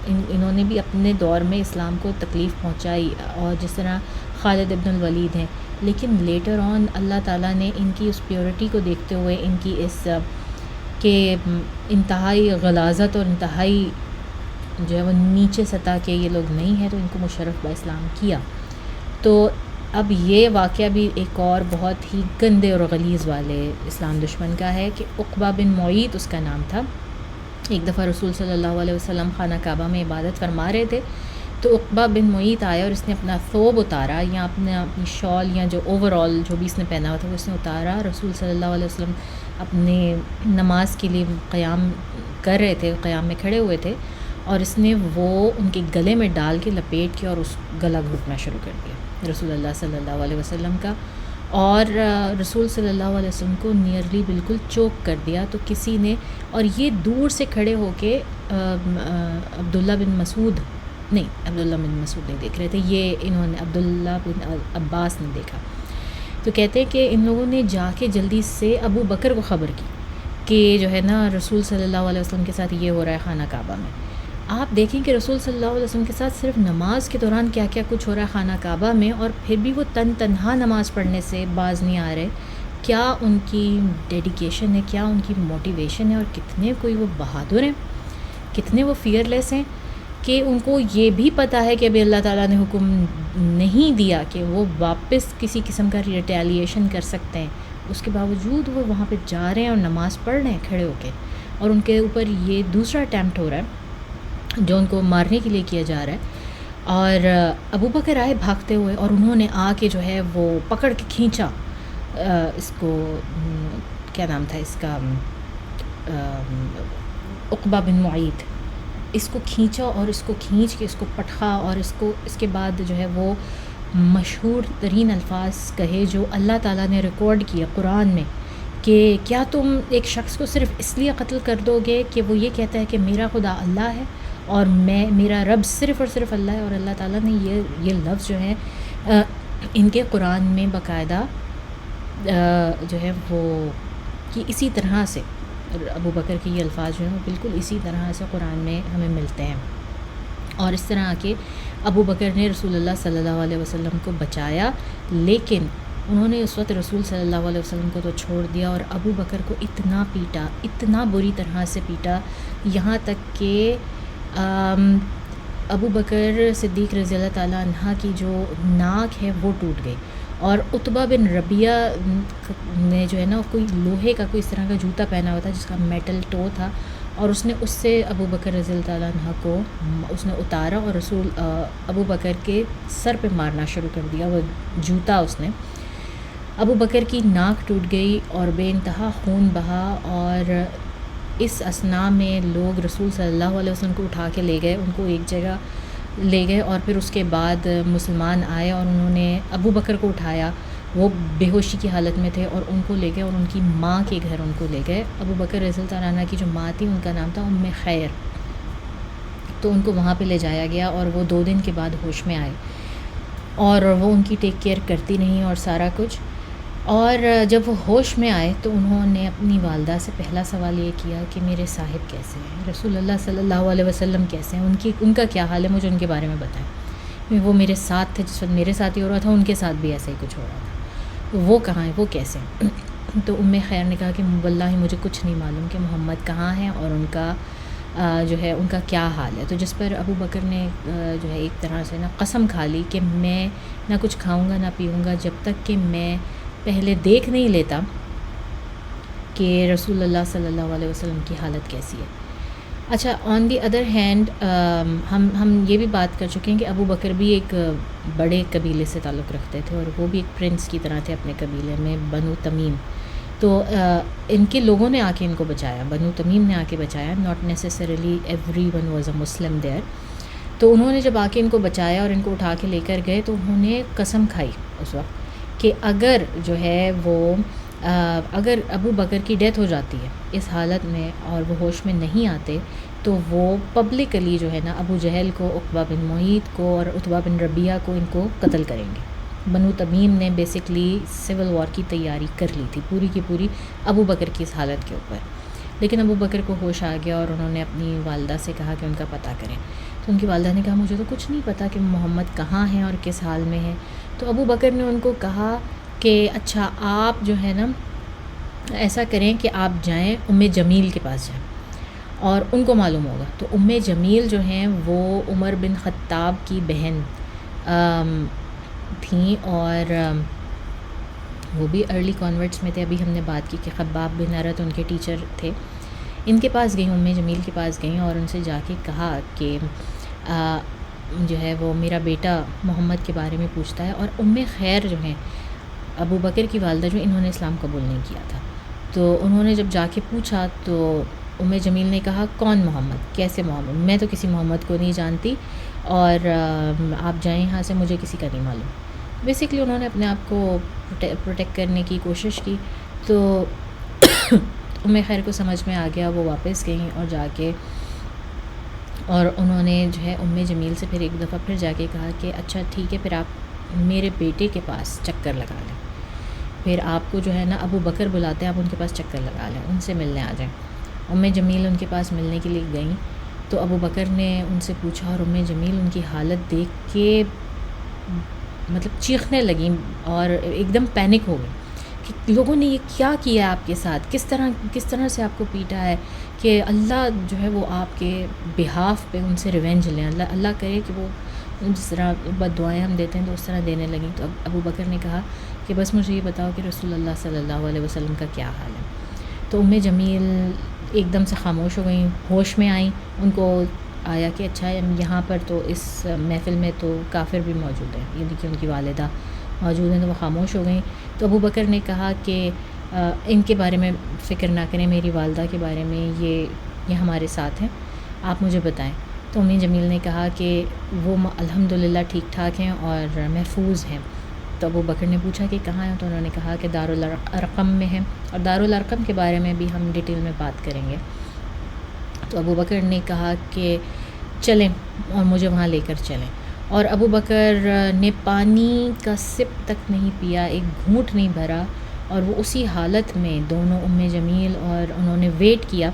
Speaker 1: انہوں نے بھی اپنے دور میں اسلام کو تکلیف پہنچائی، اور جس طرح خالد ابن الولید ہیں. لیکن لیٹر آن اللہ تعالیٰ نے ان کی اس پیورٹی کو دیکھتے ہوئے، ان کی اس کہ انتہائی غلاظت اور انتہائی جو ہے وہ نیچے سطح کے یہ لوگ نہیں ہیں، تو ان کو مشرف با اسلام کیا. تو اب یہ واقعہ بھی ایک اور بہت ہی گندے اور غلیظ والے اسلام دشمن کا ہے کہ عقبہ بن معیط اس کا نام تھا. ایک دفعہ رسول صلی اللہ علیہ وسلم خانہ کعبہ میں عبادت فرما رہے تھے، تو عقبہ بن معیط آیا اور اس نے اپنا ثوب اتارا، یا اپنی شال، یا جو اوور آل جو بھی اس نے پہنا ہوا تھا وہ اس نے اتارا. رسول صلی اللہ علیہ وسلم اپنے نماز کے لیے قیام کر رہے تھے، قیام میں کھڑے ہوئے تھے، اور اس نے وہ ان کے گلے میں ڈال کے لپیٹ کے اور اس گلا گھٹنا شروع کر دیا رسول اللہ صلی اللہ علیہ وسلم کا، اور رسول صلی اللہ علیہ وسلم کو نیئرلی بالکل چوک کر دیا. تو کسی نے، اور یہ دور سے کھڑے ہو کے عبداللہ بن مسعود نہیں دیکھ رہے تھے، یہ انہوں نے عبداللہ بن عباس نے دیکھا. تو کہتے ہیں کہ ان لوگوں نے جا کے جلدی سے ابو بکر کو خبر کی کہ جو ہے نا رسول صلی اللہ علیہ وسلم کے ساتھ یہ ہو رہا ہے خانہ کعبہ میں. آپ دیکھیں کہ رسول صلی اللہ علیہ وسلم کے ساتھ صرف نماز کے دوران کیا کیا کچھ ہو رہا ہے خانہ کعبہ میں، اور پھر بھی وہ تنہا نماز پڑھنے سے باز نہیں آ رہے. کیا ان کی ڈیڈیکیشن ہے، کیا ان کی موٹیویشن ہے، اور کتنے کوئی وہ بہادر ہیں، کتنے وہ فیئر لیس ہیں کہ ان کو یہ بھی پتہ ہے کہ ابھی اللہ تعالیٰ نے حکم نہیں دیا کہ وہ واپس کسی قسم کا ریٹیلیشن کر سکتے ہیں. اس کے باوجود وہ وہاں پہ جا رہے ہیں اور نماز پڑھ رہے ہیں کھڑے ہو کے، اور ان کے اوپر یہ دوسرا اٹیمپٹ ہو رہا ہے جو ان کو مارنے کے لیے کیا جا رہا ہے. اور ابو بکر آئے بھاگتے ہوئے، اور انہوں نے آ کے جو ہے وہ پکڑ کے کھینچا اس کو، کیا نام تھا اس کا، عقبہ بن معیط، اس کو کھینچا اور اس کو کھینچ کے اس کو پٹخا، اور اس کے بعد جو ہے وہ مشہور ترین الفاظ کہے جو اللہ تعالیٰ نے ریکارڈ کیا قرآن میں کہ کیا تم ایک شخص کو صرف اس لیے قتل کر دو گے کہ وہ یہ کہتا ہے کہ میرا خدا اللہ ہے اور میرا رب صرف اور صرف اللہ ہے. اور اللہ تعالیٰ نے یہ لفظ جو ہے ان کے قرآن میں باقاعدہ جو ہے وہ کہ اسی طرح سے ابو بکر کے یہ الفاظ جو ہیں وہ بالکل اسی طرح سے قرآن میں ہمیں ملتے ہیں. اور اس طرح کے ابو بکر نے رسول اللہ صلی اللہ علیہ وسلم کو بچایا، لیکن انہوں نے اس وقت رسول صلی اللہ علیہ وسلم کو تو چھوڑ دیا، اور ابو بکر کو اتنا پیٹا، اتنا بری طرح سے پیٹا، یہاں تک کہ ابو بکر صدیق رضی اللہ تعالیٰ عنہ کی جو ناک ہے وہ ٹوٹ گئی، اور عتبہ بن ربیعہ نے جو ہے نا کوئی لوہے کا کوئی اس طرح کا جوتا پہنا ہوا تھا جس کا میٹل ٹو تھا، اور اس نے اس سے ابو بکر رضی اللہ تعالیٰ عنہ کو اس نے اتارا اور ابو بکر کے سر پہ مارنا شروع کر دیا وہ جوتا اس نے۔ ابو بکر کی ناک ٹوٹ گئی اور بے انتہا خون بہا، اور اس اثناء میں لوگ رسول صلی اللہ علیہ وسلم کو اٹھا کے لے گئے، ان کو ایک جگہ لے گئے، اور پھر اس کے بعد مسلمان آئے اور انہوں نے ابو بکر کو اٹھایا، وہ بے ہوشی کی حالت میں تھے، اور ان کو لے گئے اور ان کی ماں کے گھر ان کو لے گئے۔ ابو بکر رضی اللہ عنہ کی جو ماں تھی ان کا نام تھا ام خیر، تو ان کو وہاں پہ لے جایا گیا، اور وہ 2 دن کے بعد ہوش میں آئے، اور وہ ان کی ٹیک کیئر کرتی رہیں اور سارا کچھ۔ اور جب وہ ہوش میں آئے تو انہوں نے اپنی والدہ سے پہلا سوال یہ کیا کہ میرے صاحب کیسے ہیں، رسول اللہ صلی اللہ علیہ وسلم کیسے ہیں، ان کا کیا حال ہے، مجھے ان کے بارے میں بتائیں، وہ میرے ساتھ تھے جس وقت میرے ساتھ ہی ہو رہا تھا، ان کے ساتھ بھی ایسا ہی کچھ ہو رہا تھا، وہ کہاں ہیں، وہ کیسے ہیں؟ تو ام خیر نے کہا کہ واللہ مجھے کچھ نہیں معلوم کہ محمد کہاں ہیں اور ان کا جو ہے ان کا کیا حال ہے۔ تو جس پر ابو بکر نے جو ہے ایک طرح سے نا قسم کھا لی کہ میں نہ کچھ کھاؤں گا نہ پیوں گا جب تک کہ میں پہلے دیکھ نہیں لیتا کہ رسول اللہ صلی اللہ علیہ وسلم کی حالت کیسی ہے۔ اچھا، آن دی ادر ہینڈ ہم یہ بھی بات کر چکے ہیں کہ ابو بکر بھی ایک بڑے قبیلے سے تعلق رکھتے تھے، اور وہ بھی ایک پرنس کی طرح تھے اپنے قبیلے میں، بنو تمیم۔ تو ان کے لوگوں نے آ کے ان کو بچایا، بنو تمیم نے آ کے بچایا، not necessarily everyone was a Muslim there. تو انہوں نے جب آ کے ان کو بچایا اور ان کو اٹھا کے لے کر گئے تو انہوں نے قسم کھائی اس وقت کہ اگر جو ہے وہ اگر ابو بکر کی ڈیتھ ہو جاتی ہے اس حالت میں اور وہ ہوش میں نہیں آتے تو وہ پبلکلی جو ہے نا ابو جہل کو، عقبہ بن معیط کو اور عتبہ بن ربیعہ کو ان کو قتل کریں گے۔ بنو تمیم نے بیسکلی سول وار کی تیاری کر لی تھی پوری کی پوری ابو بکر کی اس حالت کے اوپر، لیکن ابو بکر کو ہوش آ گیا اور انہوں نے اپنی والدہ سے کہا کہ ان کا پتہ کریں۔ تو ان کی والدہ نے کہا مجھے تو کچھ نہیں پتہ کہ محمد کہاں ہیں اور کس حال میں ہیں۔ تو ابو بکر نے ان کو کہا کہ اچھا آپ جو ہے نا ایسا کریں کہ آپ جائیں ام جمیل کے پاس جائیں اور ان کو معلوم ہوگا۔ تو ام جمیل جو ہیں وہ عمر بن خطاب کی بہن تھیں، اور وہ بھی ارلی کانورٹس میں تھے۔ ابھی ہم نے بات کی کہ خباب بن ارت ان کے ٹیچر تھے۔ ان کے پاس گئیں، ام جمیل کے پاس گئیں اور ان سے جا کے کہا کہ جو ہے وہ میرا بیٹا محمد کے بارے میں پوچھتا ہے، اور ام خیر جو ہیں ابو بکر کی والدہ جو انہوں نے اسلام قبول نہیں کیا تھا، تو انہوں نے جب جا کے پوچھا تو ام جمیل نے کہا کون محمد، کیسے محمد، میں تو کسی محمد کو نہیں جانتی، اور آپ جائیں یہاں سے، مجھے کسی کا نہیں معلوم۔ بیسکلی انہوں نے اپنے آپ کو پروٹیکٹ کرنے کی کوشش کی۔ تو ام خیر کو سمجھ میں آ گیا، وہ واپس گئیں اور جا کے اور انہوں نے جو ہے ام جمیل سے پھر ایک دفعہ پھر جا کے کہا کہ اچھا ٹھیک ہے، پھر آپ میرے بیٹے کے پاس چکر لگا لیں، پھر آپ کو جو ہے نا ابو بکر بلاتے ہیں، آپ ان کے پاس چکر لگا لیں، ان سے ملنے آ جائیں۔ ام جمیل ان کے پاس ملنے کے لیے گئیں تو ابو بکر نے ان سے پوچھا، اور ام جمیل ان کی حالت دیکھ کے مطلب چیخنے لگیں اور ایک دم پینک ہو گئی کہ لوگوں نے یہ کیا کیا ہے آپ کے ساتھ، کس طرح سے آپ کو پیٹا ہے، کہ اللہ جو ہے وہ آپ کے بہاف پہ ان سے ریونج لیں، اللہ کرے کہ وہ جس طرح بد دعائیں ہم دیتے ہیں تو اس طرح دینے لگیں۔ تو ابو بکر نے کہا کہ بس مجھے یہ بتاؤ کہ رسول اللہ صلی اللہ علیہ وسلم کا کیا حال ہے۔ تو ام جمیل ایک دم سے خاموش ہو گئیں، ہوش میں آئیں، ان کو آیا کہ اچھا یہاں پر تو اس محفل میں تو کافر بھی موجود ہیں، یعنی کہ ان کی والدہ موجود ہیں، تو وہ خاموش ہو گئیں۔ تو ابو بکر نے کہا کہ ان کے بارے میں فکر نہ کریں، میری والدہ کے بارے میں یہ ہمارے ساتھ ہیں، آپ مجھے بتائیں۔ تو ام جمیل نے کہا کہ وہ الحمدللہ ٹھیک ٹھاک ہیں اور محفوظ ہیں۔ تو ابو بکر نے پوچھا کہ کہاں ہیں، تو انہوں نے کہا کہ دارالارقم میں ہیں، اور دارالارقم کے بارے میں بھی ہم ڈیٹیل میں بات کریں گے۔ تو ابو بکر نے کہا کہ چلیں اور مجھے وہاں لے کر چلیں، اور ابو بکر نے پانی کا سپ تک نہیں پیا، ایک گھونٹ نہیں بھرا، اور وہ اسی حالت میں دونوں ام جمیل اور انہوں نے ویٹ کیا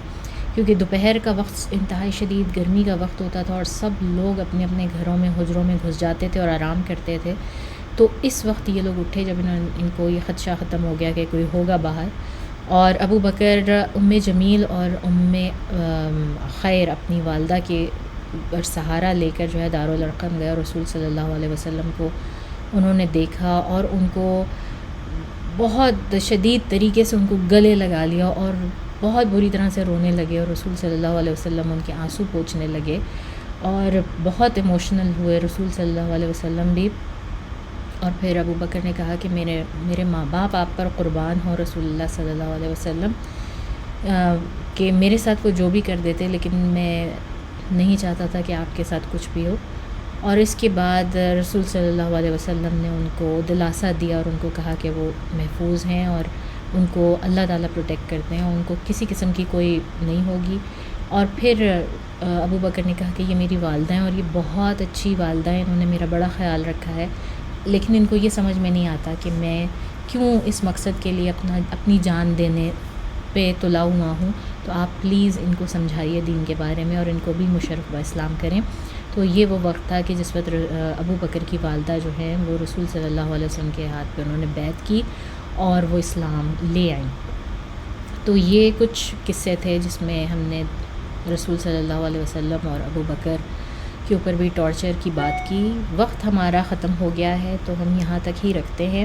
Speaker 1: کیونکہ دوپہر کا وقت انتہائی شدید گرمی کا وقت ہوتا تھا اور سب لوگ اپنے اپنے گھروں میں حجروں میں گھس جاتے تھے اور آرام کرتے تھے. تو اس وقت یہ لوگ اٹھے جب ان کو یہ خدشہ ختم ہو گیا کہ کوئی ہوگا باہر. اور ابو بکر جمیل اور خیر اپنی والدہ کے سہارا لے کر جو ہے دارالارقم گئے اور رسول صلی اللہ علیہ وسلم کو انہوں نے دیکھا اور ان کو بہت شدید طریقے سے ان کو گلے لگا لیا اور بہت بری طرح سے رونے لگے اور رسول صلی اللہ علیہ وسلم ان کے آنسو پوچھنے لگے اور بہت ایموشنل ہوئے رسول صلی اللہ علیہ وسلم بھی. اور پھر ابو بکر نے کہا کہ میرے ماں باپ آپ پر قربان ہوں رسول اللہ صلی اللہ علیہ وسلم، کہ میرے ساتھ وہ جو بھی کر دیتے لیکن میں نہیں چاہتا تھا کہ آپ کے ساتھ کچھ بھی ہو. اور اس کے بعد رسول صلی اللہ علیہ وسلم نے ان کو دلاسا دیا اور ان کو کہا کہ وہ محفوظ ہیں اور ان کو اللہ تعالیٰ پروٹیکٹ کرتے ہیں، ان کو کسی قسم کی کوئی نہیں ہوگی. اور پھر ابو بکر نے کہا کہ یہ میری والدہ ہیں اور یہ بہت اچھی والدہ ہیں، انہوں نے میرا بڑا خیال رکھا ہے، لیکن ان کو یہ سمجھ میں نہیں آتا کہ میں کیوں اس مقصد کے لیے اپنی جان دینے پہ تلا ہوا ہوں. تو آپ پلیز ان کو سمجھائیے دین کے بارے میں اور ان کو بھی مشرف اسلام کریں. تو یہ وہ وقت تھا کہ جس وقت ابو بکر کی والدہ جو ہیں وہ رسول صلی اللہ علیہ وسلم کے ہاتھ پہ انہوں نے بیعت کی اور وہ اسلام لے آئیں. تو یہ کچھ قصے تھے جس میں ہم نے رسول صلی اللہ علیہ وسلم اور ابو بکر کے اوپر بھی ٹارچر کی بات کی. وقت ہمارا ختم ہو گیا ہے تو ہم یہاں تک ہی رکھتے ہیں.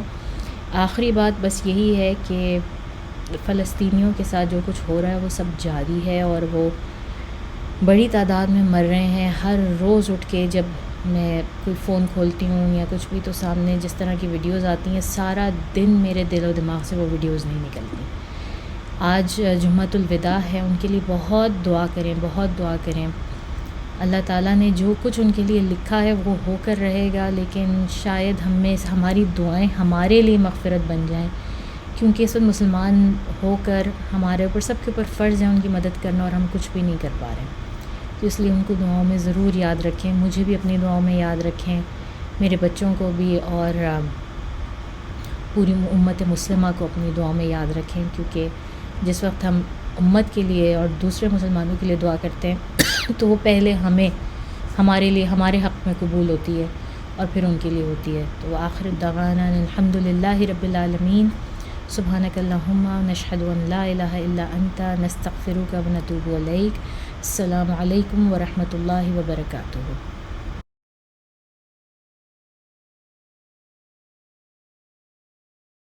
Speaker 1: آخری بات بس یہی ہے کہ فلسطینیوں کے ساتھ جو کچھ ہو رہا ہے وہ سب جاری ہے اور وہ بڑی تعداد میں مر رہے ہیں. ہر روز اٹھ کے جب میں کوئی فون کھولتی ہوں یا کچھ بھی تو سامنے جس طرح کی ویڈیوز آتی ہیں، سارا دن میرے دل و دماغ سے وہ ویڈیوز نہیں نکلتی. آج جمعۃ الوداع ہے، ان کے لیے بہت دعا کریں، بہت دعا کریں. اللہ تعالیٰ نے جو کچھ ان کے لیے لکھا ہے وہ ہو کر رہے گا، لیکن شاید ہماری دعائیں ہمارے لیے مغفرت بن جائیں، کیونکہ اس وقت مسلمان ہو کر ہمارے اوپر سب کے اوپر فرض ہے ان کی مدد کرنا اور ہم کچھ بھی نہیں کر پا رہے ہیں. تو اس لیے ان کو دعاؤں میں ضرور یاد رکھیں، مجھے بھی اپنی دعاؤں میں یاد رکھیں، میرے بچوں کو بھی اور پوری امت مسلمہ کو اپنی دعاؤں میں یاد رکھیں. کیونکہ جس وقت ہم امت کے لیے اور دوسرے مسلمانوں کے لیے دعا کرتے ہیں تو وہ پہلے ہمارے لیے ہمارے حق میں قبول ہوتی ہے اور پھر ان کے لیے ہوتی ہے. تو آخر دعوانا الحمد للہ رب العالمین. سبحانک اللہم نشہد ان لا الہ الا انت نستغفرک ونتوب الیک. السلام علیکم ورحمۃ اللہ وبرکاتہ.